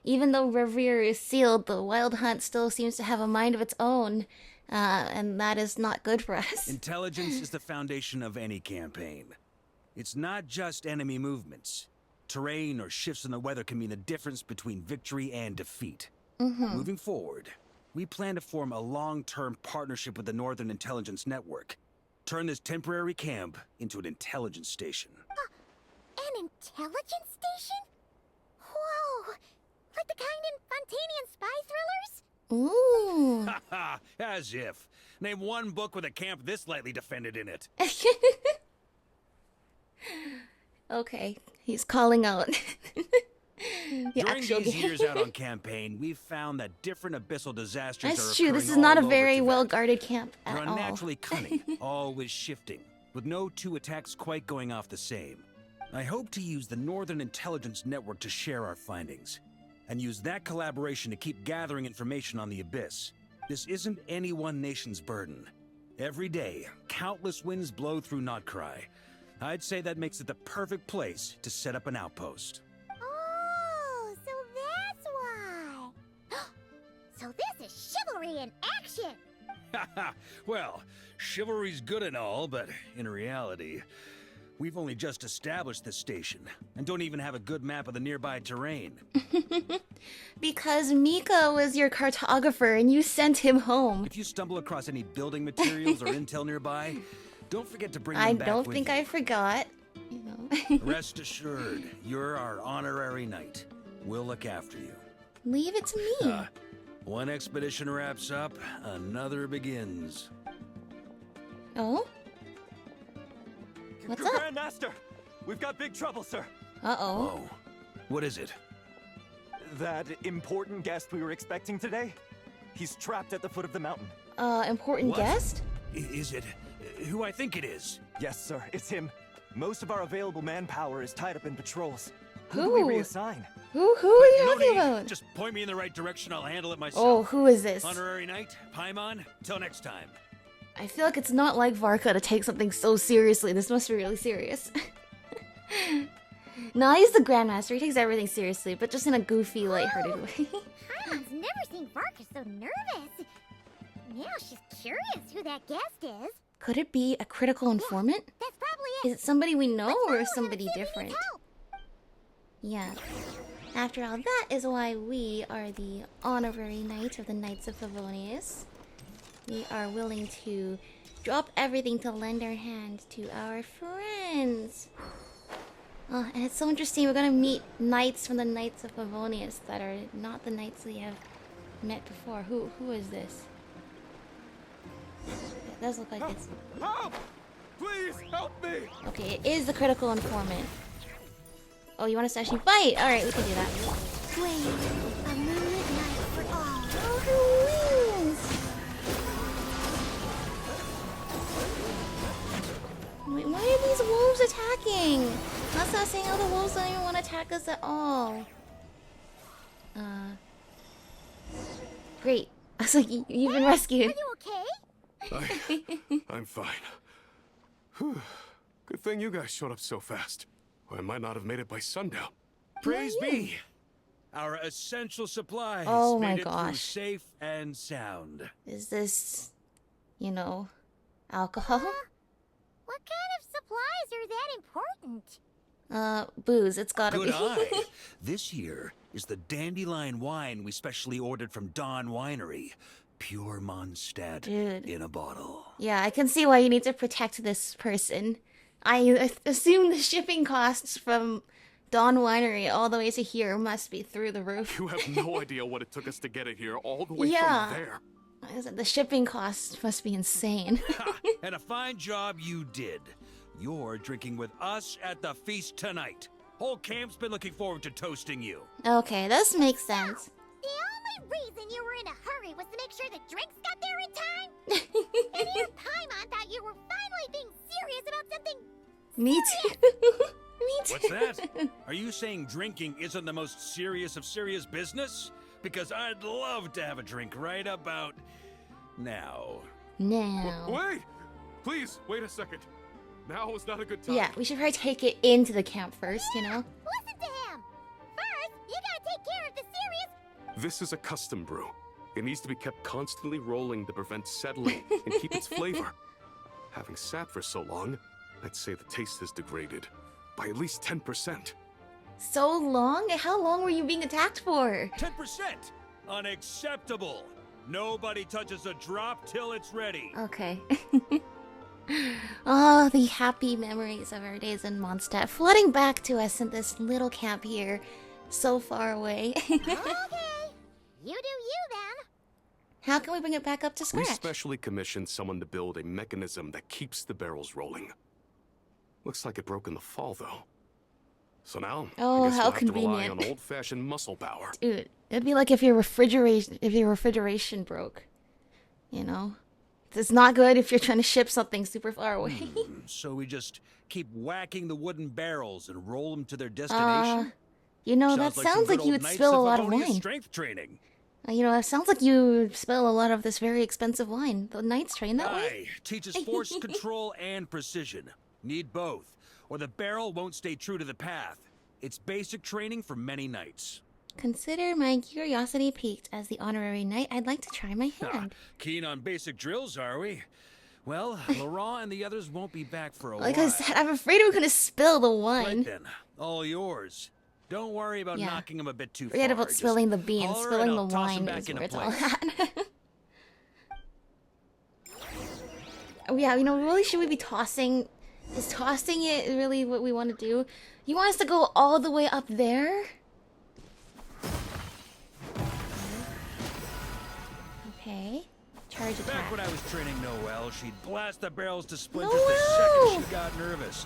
even though Rerir is sealed, the wild hunt still seems to have a mind of its own. And that is not good for us. Intelligence is the foundation of any campaign. It's not just enemy movements. Terrain or shifts in the weather can mean the difference between victory and defeat. Moving forward, we plan to form a long-term partnership with the Northern Intelligence Network. Turn this temporary camp into an intelligence station. An intelligence station? Whoa! Like the kind in Fontanian spy thrillers? Ooh. Haha, as if. Name one book with a camp this lightly defended in it. Okay, he's calling out. During these years out on campaign, we've found that different abyssal disasters That's are true, occurring this is not a all over very Tibet. well-guarded camp They're at all. unnaturally cunning, always shifting, with no two attacks quite going off the same. I hope to use the Northern Intelligence Network to share our findings, and use that collaboration to keep gathering information on the Abyss. This isn't any one nation's burden. Every day, countless winds blow through Nod-Krai. I'd say that makes it the perfect place to set up an outpost. Oh, so that's why. So this is chivalry in action. Haha, well, chivalry's good and all, but in reality, we've only just established this station, and don't even have a good map of the nearby terrain. Because Mika was your cartographer and you sent him home. If you stumble across any building materials or intel nearby, don't forget to bring them I back don't with think you. I forgot. Rest assured, you're our honorary knight. We'll look after you. Leave it to me. One expedition wraps up, another begins. Oh? What's up? Grandmaster! We've got big trouble, sir. Uh-oh. Oh, what is it? That important guest we were expecting today? He's trapped at the foot of the mountain. Important What? guest? Is it who I think it is? Yes, sir, it's him. Most of our available manpower is tied up in patrols. Who Who? do we reassign? Who are you No talking need. about? Just point me in the right direction, I'll handle it myself. Oh, who is this? Honorary Knight, Paimon, till next time. I feel like it's not like Varka to take something so seriously. This must be really serious. No, he's the Grandmaster. He takes everything seriously, but just in a goofy, lighthearted way. Paimon's never seen Varka so nervous. Now she's curious who that guest is. Could it be a critical informant? That's probably Is it somebody we know or Let's follow him somebody and see if he different? needs help. Yeah. After all, that is why we are the honorary knight of the Knights of Favonius. We are willing to drop everything to lend our hand to our friends. Oh, and it's so interesting. We're gonna meet knights from the Knights of Favonius that are not the knights we have met before. Who is this? It does look like it's... Help! Please help me! Okay, it is the critical informant. Oh, you want us to actually fight? Alright, we can do that. Wait, a moonlit night for all. Oh, her wings! Wait, why are these wolves attacking? That's not saying all the wolves don't even want to attack us at all. Great. I was like, you've been rescued. Are you okay? I'm fine. Whew. Good thing you guys showed up so fast. Or I might not have made it by sundown. Praise be! Our essential supplies Oh my made it through gosh. safe and sound. Is this, you know, alcohol? What kind of supplies are that important? Booze. It's gotta Good be. eye. This here is the dandelion wine we specially ordered from Dawn Winery. Pure Mondstadt Dude. in a bottle. Yeah, I can see why you need to protect this person. I assume the shipping costs from Dawn Winery all the way to here must be through the roof. You have no idea what it took us to get it here, all the way Yeah. from there. I said the shipping costs must be insane. Ha! And a fine job you did. You're drinking with us at the feast tonight. Whole camp's been looking forward to toasting you. Okay, this makes sense. The only reason you were in a hurry was to make sure the drinks got there in time? And you, Paimon, thought you were finally being serious about something. Me too. Me too. What's that? Are you saying drinking isn't the most serious of serious business? Because I'd love to have a drink right about now. Now. Wait! Please, wait a second. Now is not a good time. Yeah, we should probably take it into the camp first, you know? Listen to him. First, you gotta take care of the serious. This is a custom brew. It needs to be kept constantly rolling to prevent settling and keep its flavor. Having sat for so long, I'd say the taste has degraded by at least 10%. So long? How long were you being attacked for? 10%! Unacceptable! Nobody touches a drop till it's ready. Okay. Oh, the happy memories of our days in Mondstadt flooding back to us in this little camp here, so far away. Okay. You do you then. How can we bring it back up to We scratch? specially commissioned someone to build a mechanism that keeps the barrels rolling. Looks like it broke in the fall, though. So now, Oh, I guess how we'll have to rely convenient. on old-fashioned muscle power. Dude, it'd be like if your refrigeration broke. You know? It's not good if you're trying to ship something super far away. So we just keep whacking the wooden barrels and roll them to their destination? You know, that some sounds good like you old would Knights spill a of lot of Favonius wine. Strength training. You know, it sounds like you spill a lot of this very expensive wine. The knights train that way. Aye, teaches force control and precision. Need both, or the barrel won't stay true to the path. It's basic training for many knights. Consider my curiosity piqued. As the honorary knight, I'd like to try my Ah, hand. keen on basic drills, are we? Well, Laurent and the others won't be back for a Like while. I said, I'm afraid we're gonna spill the wine. Right then, all yours. Don't worry about Yeah. knocking them a bit too Forget far. about Just spilling the beans. holler Spilling and the I'll toss 'em wine back is into where it's all place. at. Oh, yeah, you know, really, should we be tossing? Is tossing it really what we want to do? You want us to go all the way up there? Okay. Charge Back attack. when I was training Noelle, she'd blast the barrels to splinters Noelle! the second she got nervous.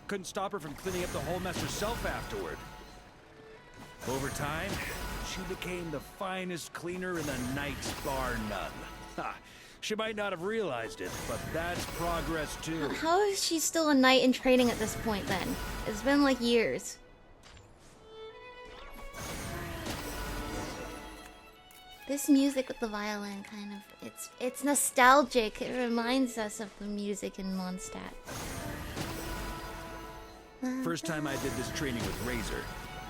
Couldn't stop her from cleaning up the whole mess herself afterward. Over time, she became the finest cleaner in the Knights, bar none. Ha! She might not have realized it, but that's progress too. How is she still a knight in training at this point then? It's been like years. This music with the violin kind of, it's nostalgic. It reminds us of the music in Mondstadt. First time I did this training with Razor,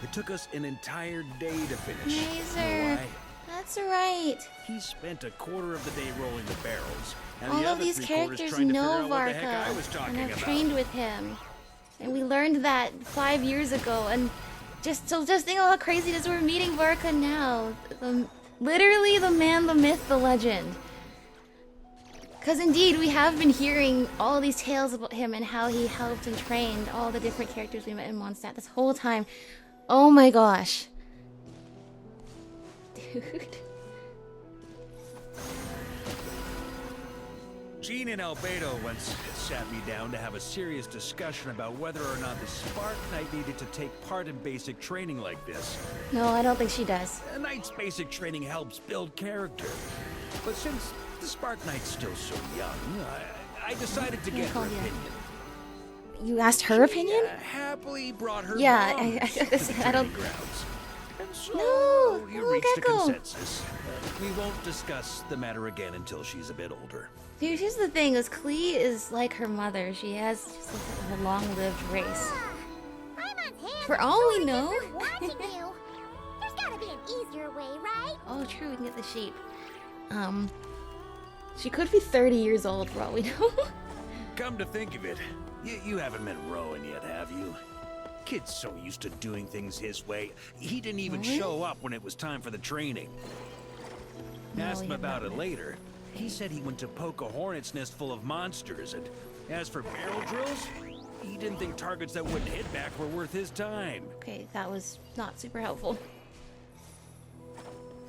it took us an entire day to finish. Razor. Know why? That's right. He spent a quarter of the day rolling the barrels, and All the of other these 3/4 characters trying to figure know out what the heck I Varka, was and talking I've about. trained with him. And we learned that 5 years ago, and just think of how crazy it is we're meeting Varka now. Literally the man, the myth, the legend. Because indeed, we have been hearing all these tales about him and how he helped and trained all the different characters we met in Mondstadt this whole time. Oh my gosh. Dude. Jean and Albedo once sat me down to have a serious discussion about whether or not the Spark Knight needed to take part in basic training like this. No, I don't think she does. A knight's basic training helps build character. But since the Spark Knight's still so young, I decided to get her opinion. You asked her opinion? Happily brought her Yeah, mom I to the I don't. training grounds. And so No, we oh, reached a Gecko. consensus. We won't discuss the matter again until she's a bit older. Dude, here's the thing: is Klee is like her mother. She has just like a long-lived race. Paimon's hands For are all we sore know. just from watching you. There's gotta be an easier way, right? Oh, true. We can get the sheep. She could be 30 years old for all we know. Come to think of it, you haven't met Rowan yet, have you? Kid's so used to doing things his way, he didn't even show up when it was time for the training. No, Asked we him have about not it met. later. He said he went to poke a hornet's nest full of monsters, and as for barrel drills, he didn't think targets that wouldn't hit back were worth his time. Okay, that was not super helpful.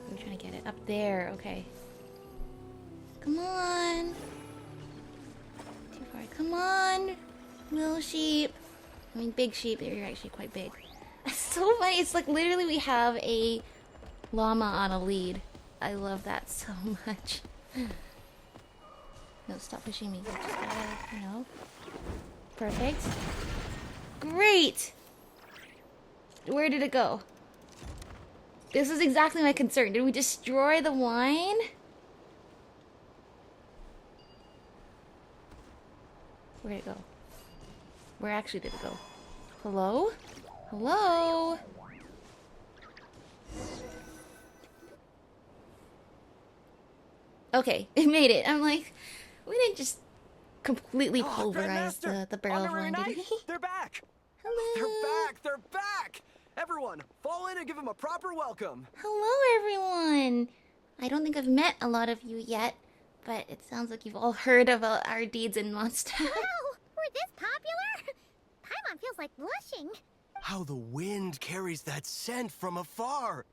I'm trying to get it up there. Okay. Come on. Too far. Come on, little sheep. I mean, big sheep. You're actually quite big. That's so funny. It's like literally we have a llama on a lead. I love that so much. No, stop pushing me. Just gotta, you know. Perfect. Great! Where did it go? This is exactly my concern. Did we destroy the wine? Where'd it go? Where actually did it go? Hello? Hello? Okay, it made it. I'm like, we didn't just completely pulverize the barrel of wine, did we? They're back! Hello? They're back! They're back! Everyone, fall in and give them a proper welcome. Hello, everyone. I don't think I've met a lot of you yet, but it sounds like you've all heard about our deeds in Mondstadt. Oh, we're this popular? Paimon feels like blushing. How the wind carries that scent from afar.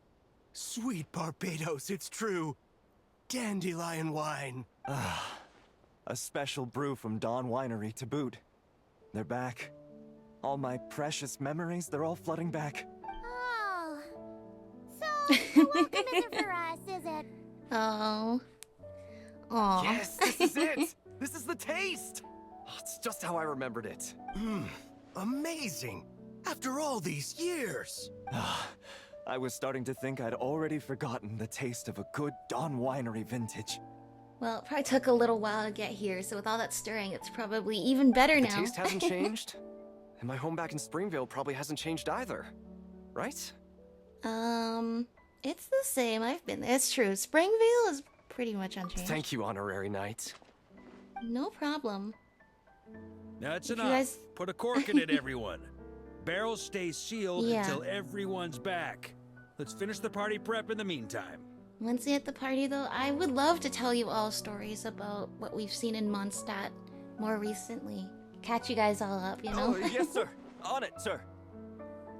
Sweet Barbados, it's true. Dandelion wine. A special brew from Dawn Winery to boot. They're back. All my precious memories, they're all flooding back. Oh. So, the welcome isn't for us, is it? Oh. Aw. Yes, this is it! This is the taste! Oh, it's just how I remembered it. Amazing. After all these years. I was starting to think I'd already forgotten the taste of a good Dawn Winery vintage. Well, it probably took a little while to get here, so with all that stirring, it's probably even better The now. taste hasn't changed, and my home back in Springvale probably hasn't changed either. Right? It's the same. I've been there. It's true. Springvale is pretty much unchanged. Thank you, Honorary Knight. No problem. That's If you enough. guys- Put a cork in it, everyone. Barrels stay sealed Yeah. until everyone's back. Let's finish the party prep in the meantime. Once we hit the party, though, I would love to tell you all stories about what we've seen in Mondstadt more recently. Catch you guys all up, you know? Oh, yes, sir. On it, sir.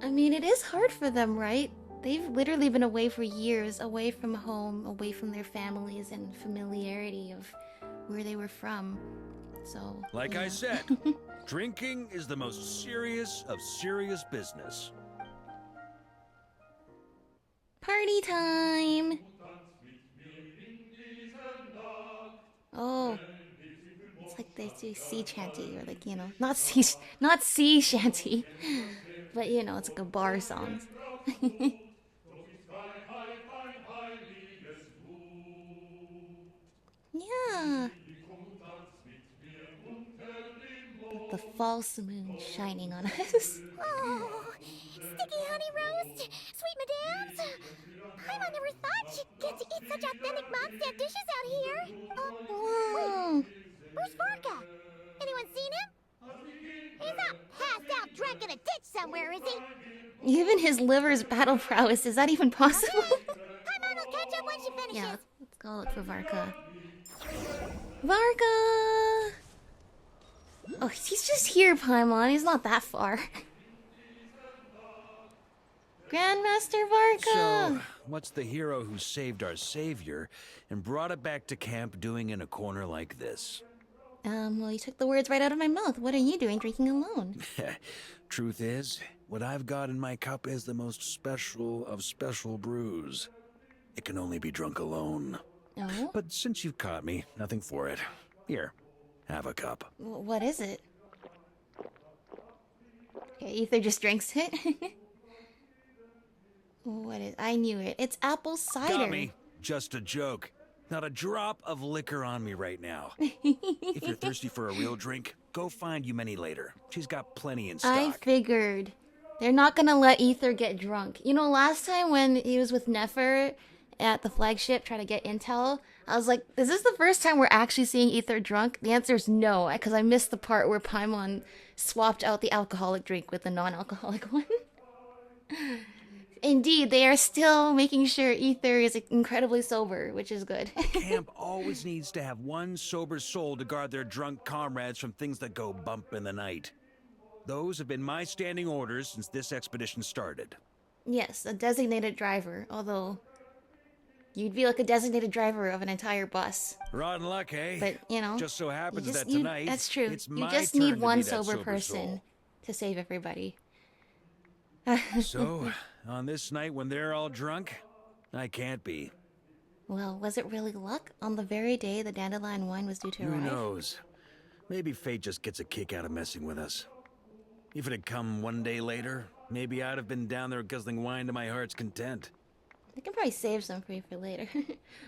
I mean, it is hard for them, right? They've literally been away for years, away from home, away from their families and familiarity of where they were from. So, Like I yeah. said, drinking is the most serious of serious business. Party time! Oh, it's like they do sea chanty, or like, you know, not sea shanty, but you know, it's like a bar song. Yeah. The false moon shining on us. Oh, sticky honey roast, sweet madams. Paimon never thought she'd get to eat such authentic Mondstadt dishes out here. Wow. Where's Vorka? Anyone seen him? He's not passed out drunk in a ditch somewhere, is he? Even his liver's battle prowess, is that even possible? Paimon will catch up when she finishes. Yeah, let's go look for Varka. Varka! Oh, he's just here, Paimon. He's not that far. Grandmaster Varka! So, what's the hero who saved our savior and brought it back to camp doing in a corner like this? Well, you took the words right out of my mouth. What are you doing drinking alone? Truth is, what I've got in my cup is the most special of special brews. It can only be drunk alone. Oh? But since you've caught me, nothing for it. Here, have a cup. What is it? Okay, Ether just drinks it. What is... I knew it. It's apple cider. Got me. Just a joke. Not a drop of liquor on me right now. If you're thirsty for a real drink, go find Yumeni later. She's got plenty in stock. I figured. They're not gonna let Ether get drunk. You know, last time when he was with Nefer at the flagship trying to get intel, I was like, is this the first time we're actually seeing Ether drunk? The answer is no, because I missed the part where Paimon swapped out the alcoholic drink with the non-alcoholic one. Indeed, they are still making sure Ether is incredibly sober, which is good. Camp always needs to have one sober soul to guard their drunk comrades from things that go bump in the night. Those have been my standing orders since this expedition started. Yes, a designated driver, although you'd be like a designated driver of an entire bus. Rotten luck, eh? But, you know, just so happens that tonight, that's true. it's You my just turn need to one be that sober soul. person to save everybody. So, on this night when they're all drunk, I can't be. Well, was it really luck? On the very day the dandelion wine was due to arrive? Who knows? Maybe fate just gets a kick out of messing with us. If it had come one day later, maybe I'd have been down there guzzling wine to my heart's content. I can probably save some for you for later.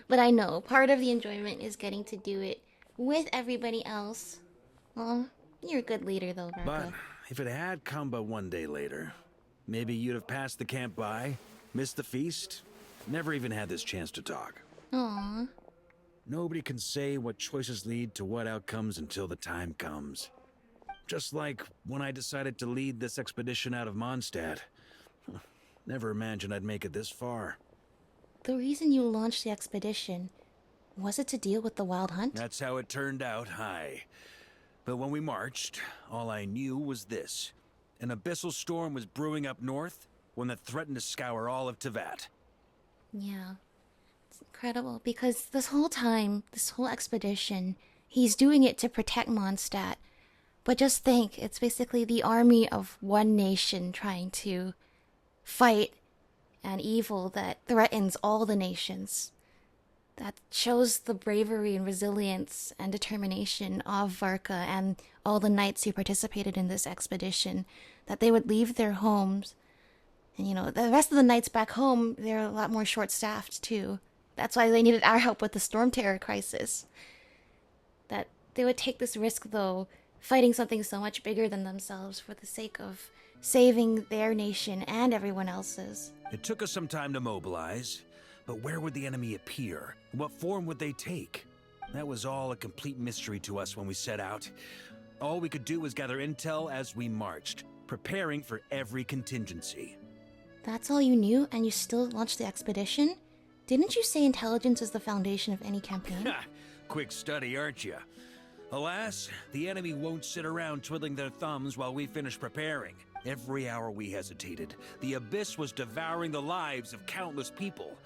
But I know, part of the enjoyment is getting to do it with everybody else. Well, you're a good leader though, Marco. But if it had come but one day later, maybe you'd have passed the camp by, missed the feast, never even had this chance to talk. Aww. Nobody can say what choices lead to what outcomes until the time comes. Just like when I decided to lead this expedition out of Mondstadt. Never imagined I'd make it this far. The reason you launched the expedition, was it to deal with the wild hunt? That's how it turned out, aye. But when we marched, all I knew was this. An abyssal storm was brewing up north, one that threatened to scour all of Teyvat. Yeah. It's incredible, because this whole time, this whole expedition, he's doing it to protect Mondstadt. But just think, it's basically the army of one nation trying to fight an evil that threatens all the nations. That shows the bravery and resilience and determination of Varka and all the knights who participated in this expedition, that they would leave their homes. And you know, the rest of the knights back home, they're a lot more short-staffed too. That's why they needed our help with the Storm Terror crisis. That they would take this risk though, fighting something so much bigger than themselves for the sake of saving their nation and everyone else's. It took us some time to mobilize, but where would the enemy appear? What form would they take? That was all a complete mystery to us when we set out. All we could do was gather intel as we marched, preparing for every contingency. That's all you knew, and you still launched the expedition? Didn't you say intelligence is the foundation of any campaign? Ha! Quick study, aren't you? Alas, the enemy won't sit around twiddling their thumbs while we finish preparing. Every hour we hesitated, the abyss was devouring the lives of countless people.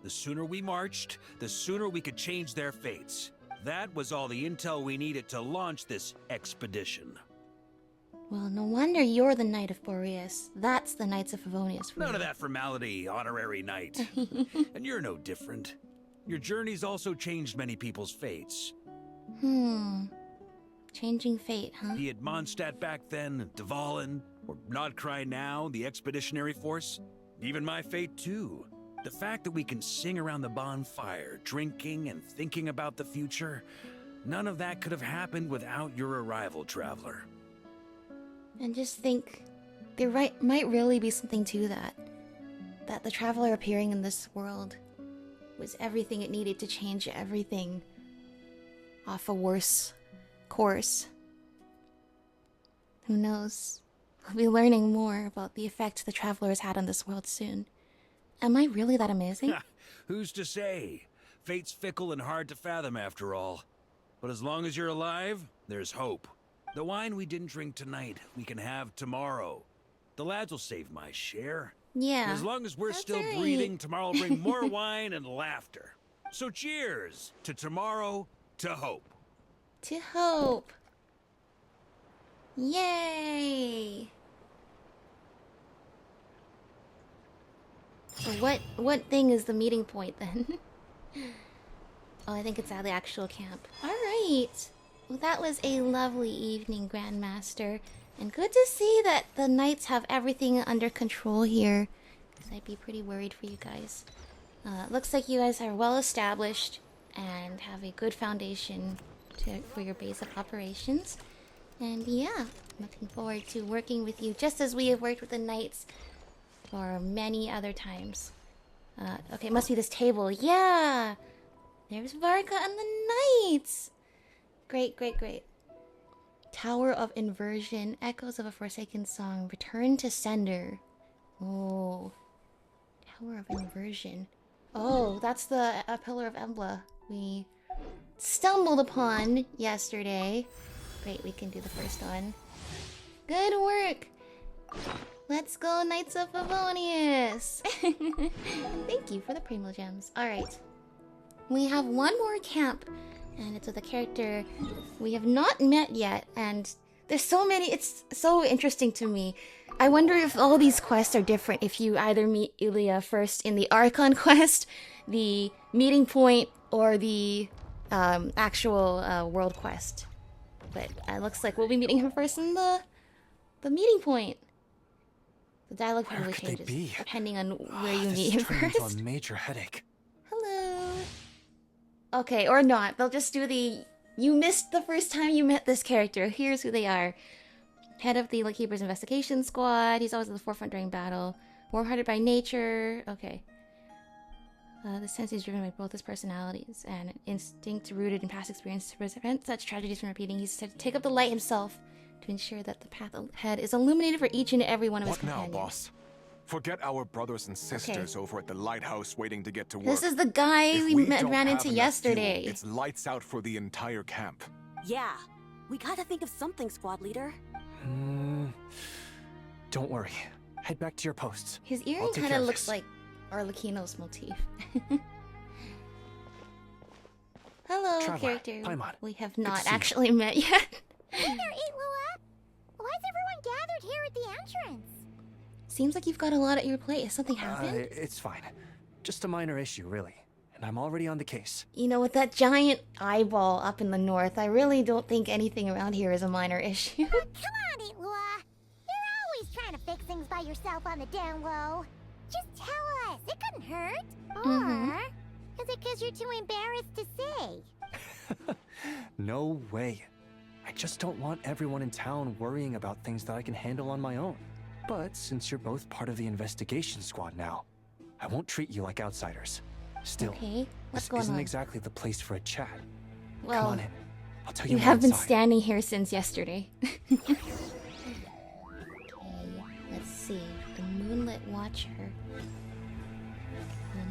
The sooner we marched, the sooner we could change their fates. That was all the intel we needed to launch this expedition. Well, no wonder you're the Knight of Boreas. That's the Knights of Favonius for None you. of that formality, honorary knight. And you're no different. Your journey's also changed many people's fates. Changing fate, huh? Be it Mondstadt back then, Dvalin, or Nod-Krai now, the expeditionary force. Even my fate, too. The fact that we can sing around the bonfire, drinking and thinking about the future, none of that could have happened without your arrival, traveler. And just think, there might really be something to that. That the traveler appearing in this world was everything it needed to change everything off a worse course. Who knows? We'll be learning more about the effect the traveler has had on this world soon. Am I really that amazing? Who's to say? Fate's fickle and hard to fathom after all. But as long as you're alive, there's hope. The wine we didn't drink tonight, we can have tomorrow. The lads will save my share. Yeah. As long as we're that's still right. breathing, tomorrow will bring more wine and laughter. So cheers to tomorrow, to hope. to hope. Yay! So what thing is the meeting point then? Oh, I think it's at the actual camp. Alright. Well, that was a lovely evening, Grandmaster. And good to see that the knights have everything under control here. Because I'd be pretty worried for you guys. Looks like you guys are well established and have a good foundation for your base of operations. And yeah, looking forward to working with you just as we have worked with the knights for many other times. Okay, it must be this table. Yeah! There's Varka and the knights! Great, great, great. Tower of Inversion, Echoes of a Forsaken Song, Return to Sender. Oh. Tower of Inversion. Oh, that's the Pillar of Embla we stumbled upon yesterday. Great, we can do the first one. Good work! Let's go, Knights of Favonius! Thank you for the Primo Gems. Alright. We have one more camp, and it's with a character we have not met yet, and there's so many, it's so interesting to me. I wonder if all these quests are different if you either meet Ilya first in the Archon quest, the meeting point, or the actual world quest. But it looks like we'll be meeting him first in the meeting point. The dialogue probably changes depending on where you meet him first. Into a major headache. Hello. Okay, or not. They'll just do the... You missed the first time you met this character. Here's who they are. Head of the Lightkeeper's investigation squad. He's always at the forefront during battle. Warm-hearted by nature. Okay. The sense is driven by both his personalities and an instinct rooted in past experience to prevent such tragedies from repeating. He's said to take up the light himself to ensure that the path ahead is illuminated for each and every one of his companions. What now, boss? Forget our brothers and sisters over at the lighthouse waiting to get to work. This is the guy we ran into yesterday. Fuel, it's lights out for the entire camp. Yeah, we gotta think of something, squad leader. Don't worry. Head back to your posts. His earring kind of looks like Arlecchino's motif. Hello, Traveler, character Paimon. we have not actually met yet. Hey there, Itlua! Why is everyone gathered here at the entrance? Seems like you've got a lot at your plate. Has something happened? It's fine. Just a minor issue, really. And I'm already on the case. You know, with that giant eyeball up in the north, I really don't think anything around here is a minor issue. Come on, Itlua! You're always trying to fix things by yourself on the down low. Just tell us. It couldn't hurt. Or is it because you're too embarrassed to say? No way. I just don't want everyone in town worrying about things that I can handle on my own. But since you're both part of the investigation squad now, I won't treat you like outsiders. Still, okay, what's this going isn't on? exactly the place for a chat. Well, come on in. I'll tell you you more have been inside. standing here since yesterday. Okay, let's see. The Moonlit Watcher.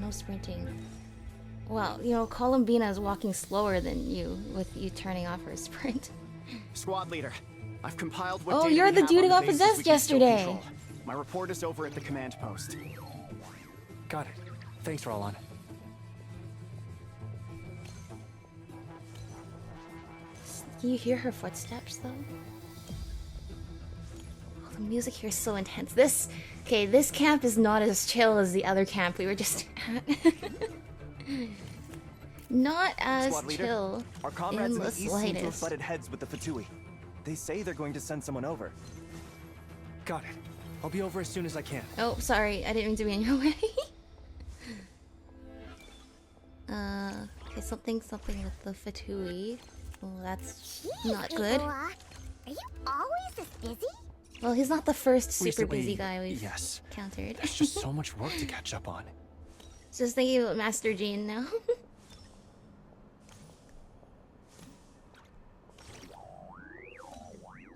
No sprinting. Well, you know, Columbina is walking slower than you, with you turning off her sprint. Squad leader, I've compiled what Oh, data you're we the have dude on who got bases possessed we can still yesterday. control. My report is over at the command post. Got it. Thanks, Roland. Can you hear her footsteps, though? Oh, the music here is so intense. This camp is not as chill as the other camp we were just at. Not as Squad leader, chill our in comrades in the the east seem to have slightest. butted heads with the Fatui. They say they're going to send someone over. Got it. I'll be over as soon as I can. Oh, sorry, I didn't mean to be in your way. Okay, something with the Fatui. Well, that's not good. Itlua, are you always this busy? Well, he's not the first super Recently, busy guy we've yes. encountered. There's just so much work to catch up on. Just thinking about Master Jean now.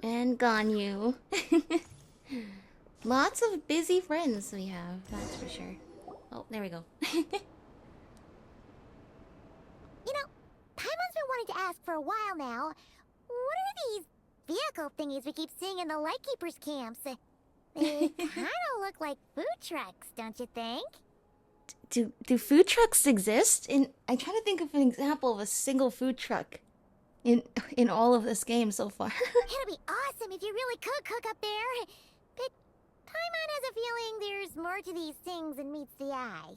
And Ganyu. Lots of busy friends we have, that's for sure. Oh, there we go. You know, Paimon's been wanting to ask for a while now. What are these vehicle thingies we keep seeing in the Lightkeepers camps? They kind of look like food trucks, don't you think? Do food trucks exist? I'm trying to think of an example of a single food truck in all of this game so far. It'll be awesome if you really could cook up there. But Paimon has a feeling there's more to these things than meets the eye.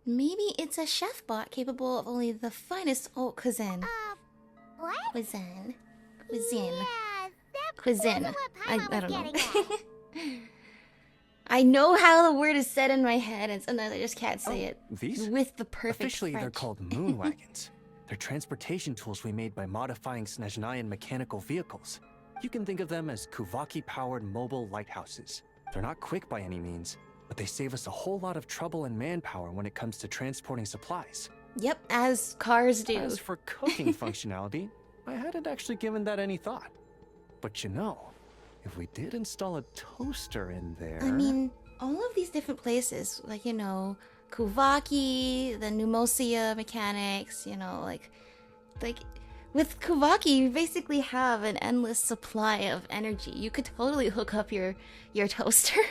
Maybe it's a chef bot capable of only the finest haute cuisine. What? Cuisine. Yeah, that Cuisine. wasn't what I Paimon don't was know. getting at. I know how the word is said in my head, and sometimes I just can't say it These? with the perfect Officially, they're French. called moon wagons. They're transportation tools we made by modifying Snezhnayan mechanical vehicles. You can think of them as Kuvaki-powered mobile lighthouses. They're not quick by any means, but they save us a whole lot of trouble and manpower when it comes to transporting supplies. Yep, as cars do. As for cooking functionality, I hadn't actually given that any thought. But you know, if we did install a toaster in there... I mean, all of these different places, like, you know, Kuvaki, the Pneumosia mechanics, you know, like with Kuvaki, you basically have an endless supply of energy. You could totally hook up your toaster.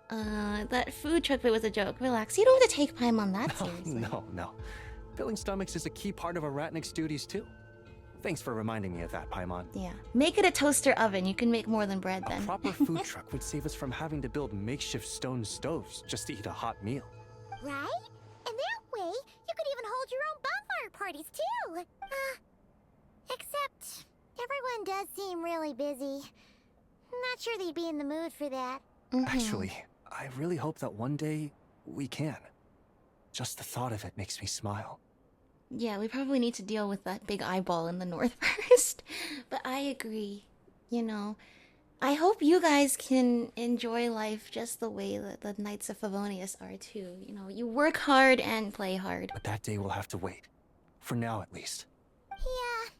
That food truck bit was a joke. Relax, you don't have to take Paimon that seriously. No. Filling stomachs is a key part of a Ratnik's duties too. Thanks for reminding me of that, Paimon. Yeah, make it a toaster oven. You can make more than bread then. A proper food truck would save us from having to build makeshift stone stoves just to eat a hot meal. Right? And that way, you could even hold your own bonfire parties too. Except everyone does seem really busy. Not sure they'd be in the mood for that. Actually, I really hope that one day we can. Just the thought of it makes me smile. Yeah, we probably need to deal with that big eyeball in the north first. But I agree. You know, I hope you guys can enjoy life just the way that the Knights of Favonius are too. You know, you work hard and play hard. But that day will have to wait. For now, at least. Yeah,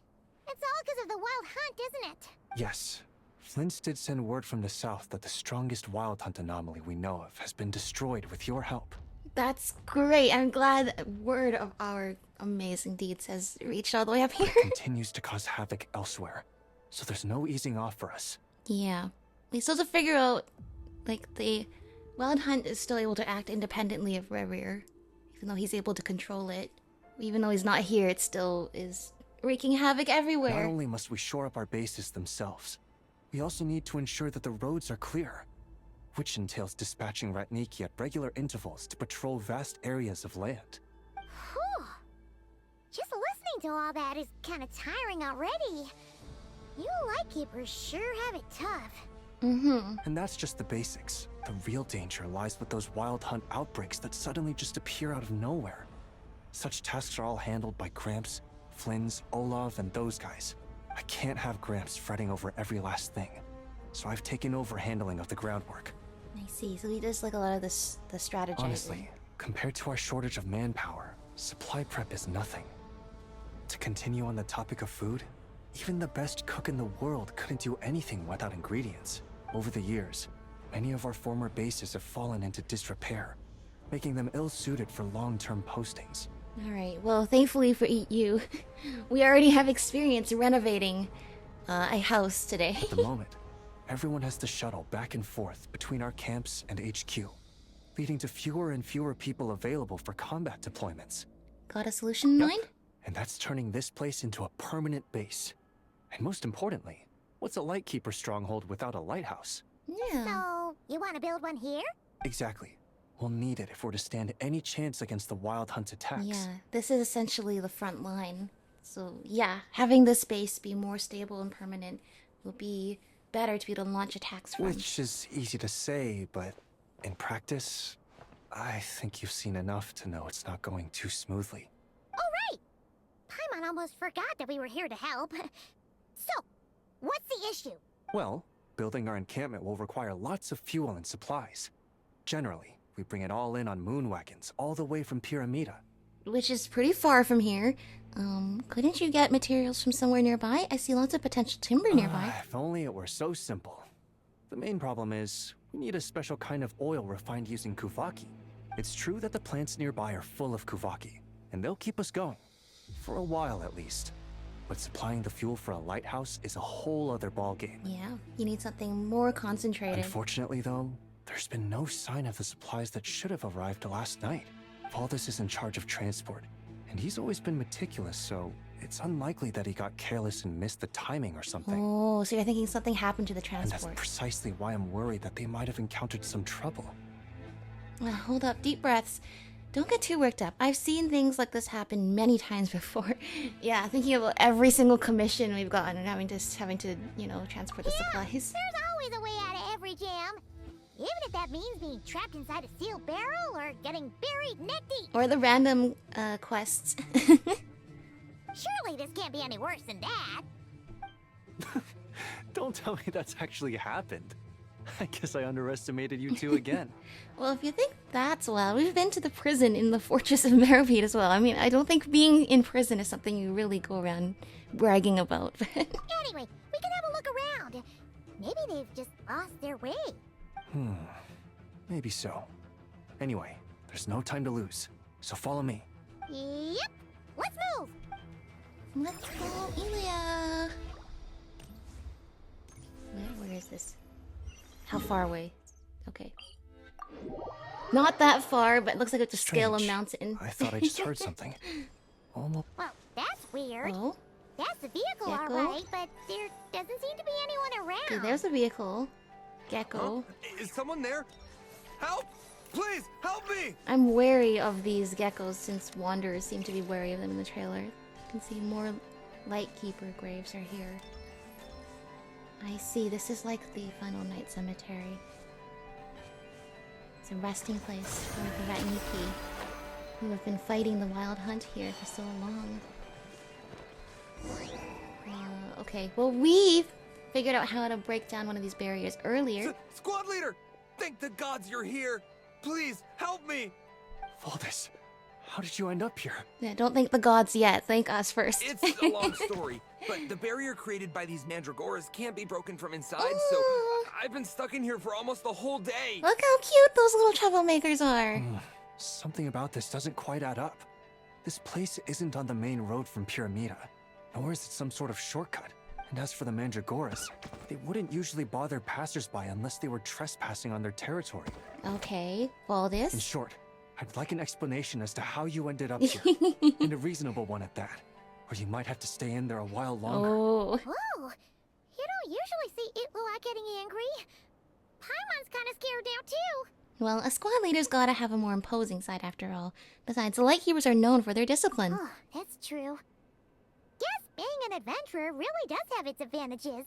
it's all because of the wild hunt, isn't it? Yes. Flint's did send word from the south that the strongest wild hunt anomaly we know of has been destroyed with your help. That's great. I'm glad word of our amazing deeds has reached all the way up here. It continues to cause havoc elsewhere, so there's no easing off for us. Yeah. We still have to figure out, like, the Wild Hunt is still able to act independently of Rerir, even though he's able to control it. Even though he's not here, it still is wreaking havoc everywhere. Not only must we shore up our bases themselves, we also need to ensure that the roads are clear, which entails dispatching Ratniki at regular intervals to patrol vast areas of land. Whew. Just listening to all that is kind of tiring already. You Lightkeepers sure have it tough. And that's just the basics. The real danger lies with those wild hunt outbreaks that suddenly just appear out of nowhere. Such tasks are all handled by Gramps, Flynn's, Olav, and those guys. I can't have Gramps fretting over every last thing, so I've taken over handling of the groundwork. I see, so he does like a lot of the strategizing. Honestly, compared to our shortage of manpower, supply prep is nothing. To continue on the topic of food, even the best cook in the world couldn't do anything without ingredients. Over the years, many of our former bases have fallen into disrepair, making them ill-suited for long-term postings. Alright, well, thankfully for you, we already have experience renovating a house today. At the moment, everyone has to shuttle back and forth between our camps and HQ, leading to fewer and fewer people available for combat deployments. Got a solution in mind? And that's turning this place into a permanent base. And most importantly, what's a Lightkeeper stronghold without a lighthouse? Yeah. So, you want to build one here? Exactly. We'll need it if we're to stand any chance against the Wild Hunt's attacks. Yeah, this is essentially the front line. So yeah, having this base be more stable and permanent will be better to be able to launch attacks from. Which is easy to say, but in practice, I think you've seen enough to know it's not going too smoothly. Oh, right! Paimon almost forgot that we were here to help. So, what's the issue? Well, building our encampment will require lots of fuel and supplies. Generally, we bring it all in on moon wagons, all the way from Pyramida. Which is pretty far from here. Couldn't you get materials from somewhere nearby? I see lots of potential timber nearby. If only it were so simple. The main problem is, we need a special kind of oil refined using Kuvaki. It's true that the plants nearby are full of Kuvaki, and they'll keep us going. For a while, at least. But supplying the fuel for a lighthouse is a whole other ballgame. Yeah, you need something more concentrated. Unfortunately, though, there's been no sign of the supplies that should have arrived last night. Valdis is in charge of transport, and he's always been meticulous, so it's unlikely that he got careless and missed the timing or something. Oh, so you're thinking something happened to the And that's transport. precisely why I'm worried that they might have encountered some trouble. Hold up, deep breaths. Don't get too worked up. I've seen things like this happen many times before. Yeah, thinking about every single commission we've gotten and having to transport the supplies. There's always a way out of every jam. Even if that means being trapped inside a sealed barrel or getting buried neck deep. Or the random quests. Surely this can't be any worse than that. Don't tell me that's actually happened. I guess I underestimated you two again. Well, if you think that's wild, we've been to the prison in the Fortress of Meropide as well. I mean, I don't think being in prison is something you really go around bragging about. Anyway, we can have a look around. Maybe they've just lost their way. Maybe so. Anyway, there's no time to lose, so follow me. Yep, let's move. Let's go, Elia. Where is this? How far away? Okay. Not that far, but it looks like it's to scale a mountain. I thought I just heard something. Almost. Well, that's weird. Oh? That's the vehicle, Gecko? alright, but there doesn't seem to be anyone around. Okay, there's a vehicle. Gecko. Is someone there? Help! Please, help me! I'm wary of these geckos since wanderers seem to be wary of them in the trailer. You can see more Lightkeeper graves are here. I see, this is like the Final Night Cemetery. It's a resting place for the Ratniki, who have been fighting the wild hunt here for so long. Okay, well we figured out how to break down one of these barriers earlier. Squad leader! Thank the gods you're here! Please, help me! Valdis, how did you end up here? Yeah, don't thank the gods yet, thank us first. It's a long story, but the barrier created by these mandragoras can't be broken from inside, so I've been stuck in here for almost the whole day. Look how cute those little troublemakers are. Something about this doesn't quite add up. This place isn't on the main road from Pyramida, nor is it some sort of shortcut. And as for the Mandragoras, they wouldn't usually bother passersby unless they were trespassing on their territory. Okay, well this... In short, I'd like an explanation as to how you ended up here, and a reasonable one at that, or you might have to stay in there a while longer. Oh. Whoa! You don't usually see Itlua getting angry. Paimon's kind of scared now too. Well, a squad leader's gotta have a more imposing side after all. Besides, the Lightkeepers are known for their discipline. Oh, that's true. Guess being an adventurer really does have its advantages.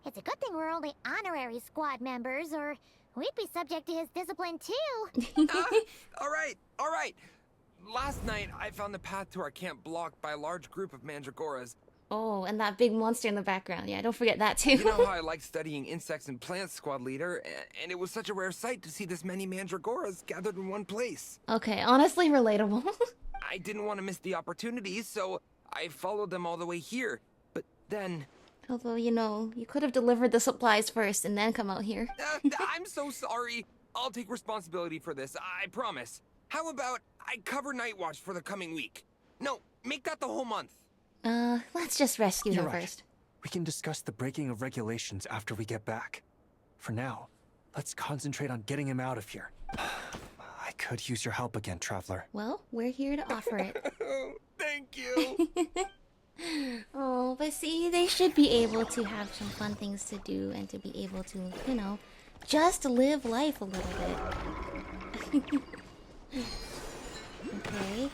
It's a good thing we're only honorary squad members, or we'd be subject to his discipline too. All right. Last night, I found the path to our camp blocked by a large group of mandragoras. Oh, and that big monster in the background. Yeah, don't forget that too. You know how I like studying insects and plants, squad leader, and it was such a rare sight to see this many mandragoras gathered in one place. Okay, honestly relatable. I didn't want to miss the opportunity, so I followed them all the way here. But then... Although, you know, you could have delivered the supplies first and then come out here. I'm so sorry. I'll take responsibility for this, I promise. How about I cover Night Watch for the coming week? No, make that the whole month. Let's just rescue You're him right. first. We can discuss the breaking of regulations after we get back. For now, let's concentrate on getting him out of here. I could use your help again, Traveler. Well, we're here to offer it. Thank you. Oh, but see, they should be able to have some fun things to do and to be able to, you know, just live life a little bit. Okay.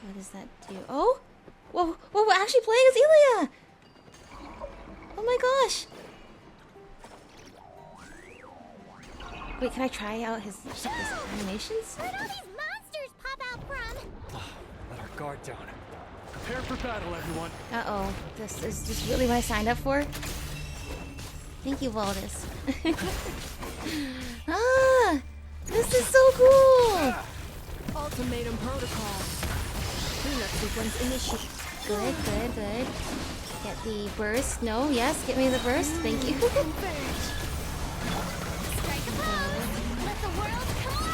What does that do? Oh! Whoa, we're actually playing as Elia! Oh my gosh! Wait, can I try out his animations? Where'd all these monsters pop out from? Let our guard down. Prepare for battle, everyone. Uh-oh. This is just really what I signed up for? Thank you, Valdis. Ah! This is so cool! Ultimatum protocol. Cleanup sequence initiated. Good. Get the burst. No, yes, get me the burst. Thank you.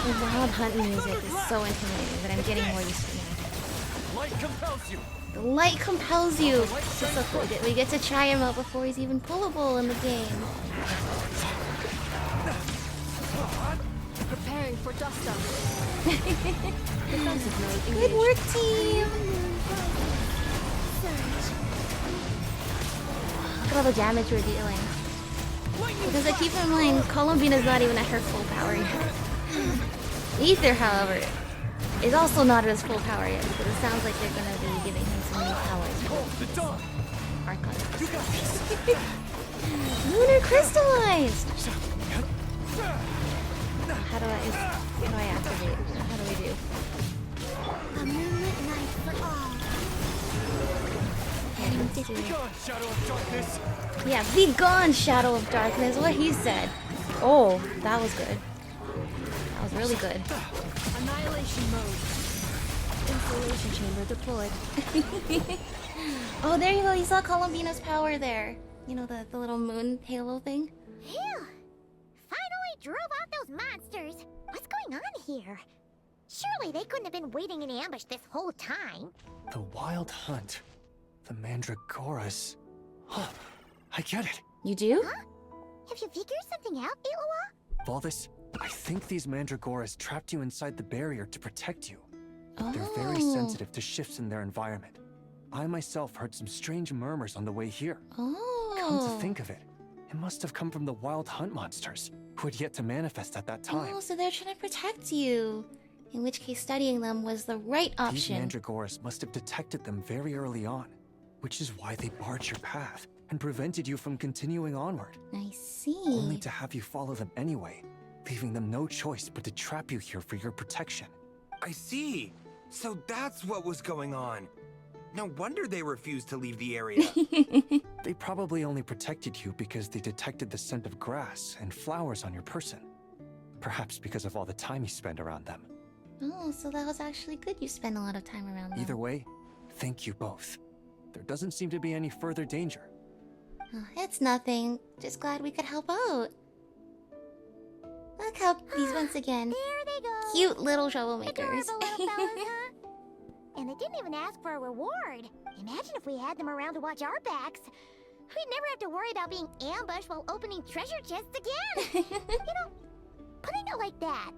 The wild hunt music is so intimidating, but I'm getting more used to it now. Light compels you. The light compels you. This is so cool. We get to try him out before he's even pullable in the game. Preparing for dust up. Defensive mode engaged. Good work, team. at all the damage we're dealing. Because I keep in mind, Columbina's not even at her full power yet. Ether, however, is also not at his full power yet, because it sounds like they're gonna be giving him some new powers. Archon. Lunar crystallized! How do I activate? How do we do? A moonlit night for all. Shadow of Darkness! Yeah, be gone, Shadow of Darkness, what he said. Oh, that was good. That was really good. Annihilation mode. Installation chamber deployed. Oh, there you go, you saw Columbina's power there. You know, the little moon halo thing? Phew! Finally drove out those monsters! What's going on here? Surely they couldn't have been waiting in ambush this whole time. The Wild Hunt. The Mandragoras. Oh, I get it. You do? Huh? Have you figured something out, Iwa? Valdis, I think these Mandragoras trapped you inside the barrier to protect you. Oh. They're very sensitive to shifts in their environment. I myself heard some strange murmurs on the way here. Oh. Come to think of it, it must have come from the Wild Hunt monsters, who had yet to manifest at that time. Oh, so they're trying to protect you. In which case, studying them was the right option. These Mandragoras must have detected them very early on, which is why they barred your path and prevented you from continuing onward. I see. Only to have you follow them anyway, leaving them no choice but to trap you here for your protection. I see. So that's what was going on. No wonder they refused to leave the area. They probably only protected you because they detected the scent of grass and flowers on your person. Perhaps because of all the time you spend around them. Oh, so that was actually good you spent a lot of time around them. Either way, thank you both. There doesn't seem to be any further danger. Oh, it's nothing. Just glad we could help out. Look how these once again. There they go. Cute little troublemakers. Adorable little fellas, huh? And they didn't even ask for a reward. Imagine if we had them around to watch our backs. We'd never have to worry about being ambushed while opening treasure chests again. You know, putting it like that,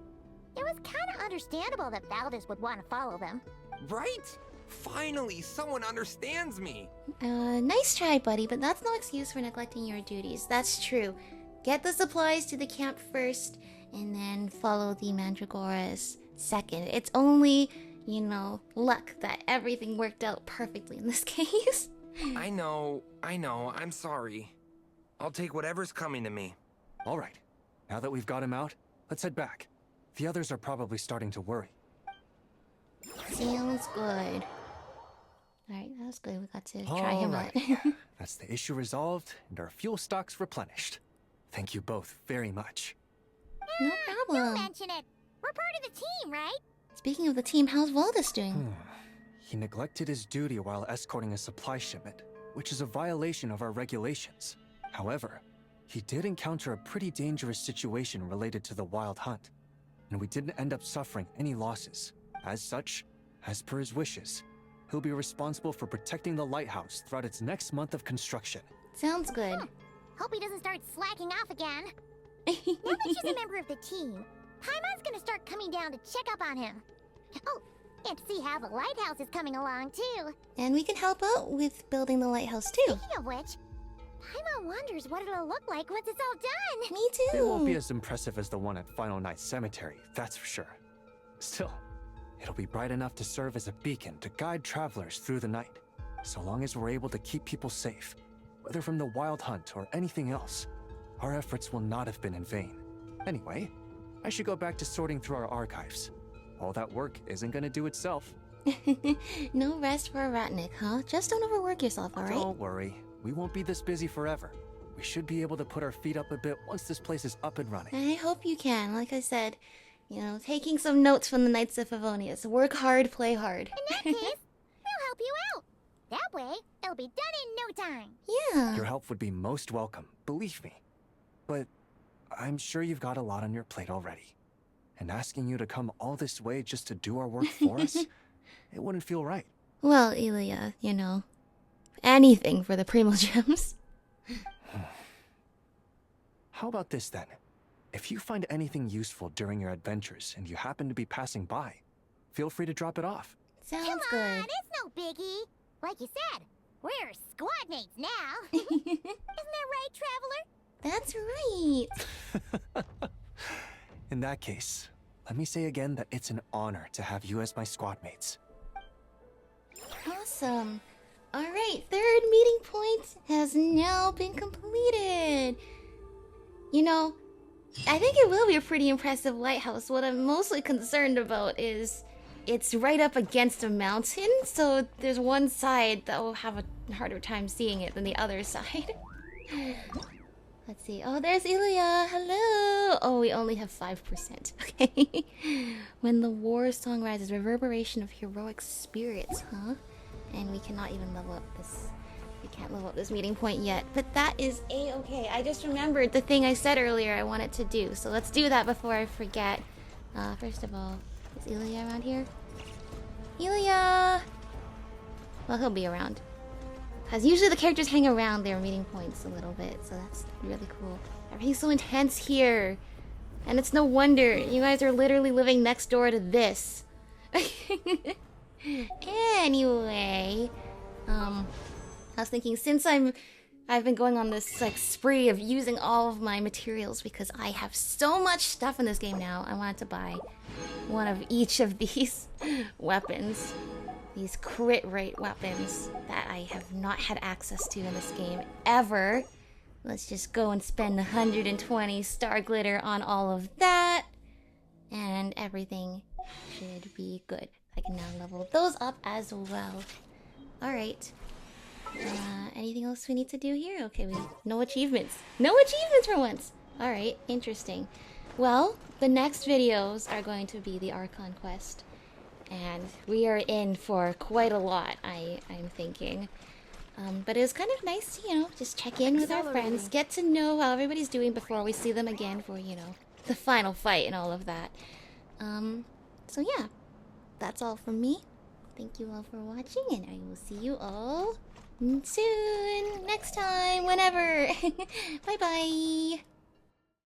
it was kind of understandable that Valdis would want to follow them. Right? Finally, someone understands me. Nice try, buddy, but that's no excuse for neglecting your duties. That's true. Get the supplies to the camp first, and then follow the Mandragoras second. It's only, you know, luck that everything worked out perfectly in this case. I know, I'm sorry. I'll take whatever's coming to me. All right, now that we've got him out, let's head back. The others are probably starting to worry. Sounds good. Alright, that was good. We got to try him out. That's the issue resolved and our fuel stocks replenished. Thank you both very much. No problem. Don't mention it. We're part of the team, right? Speaking of the team, how's Valdis doing? He neglected his duty while escorting a supply shipment, which is a violation of our regulations. However, he did encounter a pretty dangerous situation related to the Wild Hunt, and we didn't end up suffering any losses. As such, as per his wishes, he'll be responsible for protecting the lighthouse throughout its next month of construction. Sounds good. Hope he doesn't start slacking off again. Now that she's a member of the team, Paimon's gonna start coming down to check up on him. Oh, and to see how the lighthouse is coming along, too. And we can help out with building the lighthouse, too. Speaking of which, Paimon wonders what it'll look like once it's all done. Me too. It won't be as impressive as the one at Final Night Cemetery, that's for sure. Still, it'll be bright enough to serve as a beacon to guide travelers through the night. So long as we're able to keep people safe, whether from the Wild Hunt or anything else, our efforts will not have been in vain. Anyway, I should go back to sorting through our archives. All that work isn't gonna do itself. No rest for a ratnik, huh? Just don't overwork yourself, alright? Don't worry. We won't be this busy forever. We should be able to put our feet up a bit once this place is up and running. I hope you can. Like I said, you know, taking some notes from the Knights of Favonius. Work hard, play hard. In that case, we'll help you out. That way, it'll be done in no time. Yeah. Your help would be most welcome, believe me. But I'm sure you've got a lot on your plate already. And asking you to come all this way just to do our work for us, it wouldn't feel right. Well, Ilya, you know, anything for the Primo Gems. How about this then? If you find anything useful during your adventures and you happen to be passing by, feel free to drop it off. Sounds Come good. on, it's no biggie. Like you said, We're squad mates now. Isn't that right, Traveler? That's right. In that case, let me say again that it's an honor to have you as my squad mates. Awesome. Alright, third meeting point has now been completed. You know, I think it will be a pretty impressive lighthouse. What I'm mostly concerned about is it's right up against a mountain, so there's one side that will have a harder time seeing it than the other side. Let's see. Oh, there's Ilya. Hello. Oh, we only have 5%. Okay. When the war song rises, reverberation of heroic spirits, huh? And we cannot even level up this. We can't level up this meeting point yet, but that is a-okay. I just remembered the thing I said earlier I wanted to do, so let's do that before I forget. First of all, is Ilya around here? Ilya! Well, he'll be around. Because usually the characters hang around their meeting points a little bit, so that's really cool. Everything's so intense here. And it's no wonder. You guys are literally living next door to this. Anyway, I was thinking, since I've been going on this like spree of using all of my materials because I have so much stuff in this game now, I wanted to buy one of each of these weapons. These crit rate weapons that I have not had access to in this game ever. Let's just go and spend 120 star glitter on all of that. And everything should be good. I can now level those up as well. Alright. Anything else we need to do here? Okay, no achievements. No achievements for once! Alright, interesting. Well, the next videos are going to be the Archon quest. And we are in for quite a lot, I'm thinking. But it was kind of nice to, you know, just check in with our friends, get to know how everybody's doing before we see them again for, you know, the final fight and all of that. So yeah, that's all from me. Thank you all for watching, and I will see you all soon, next time, whenever. Bye-bye!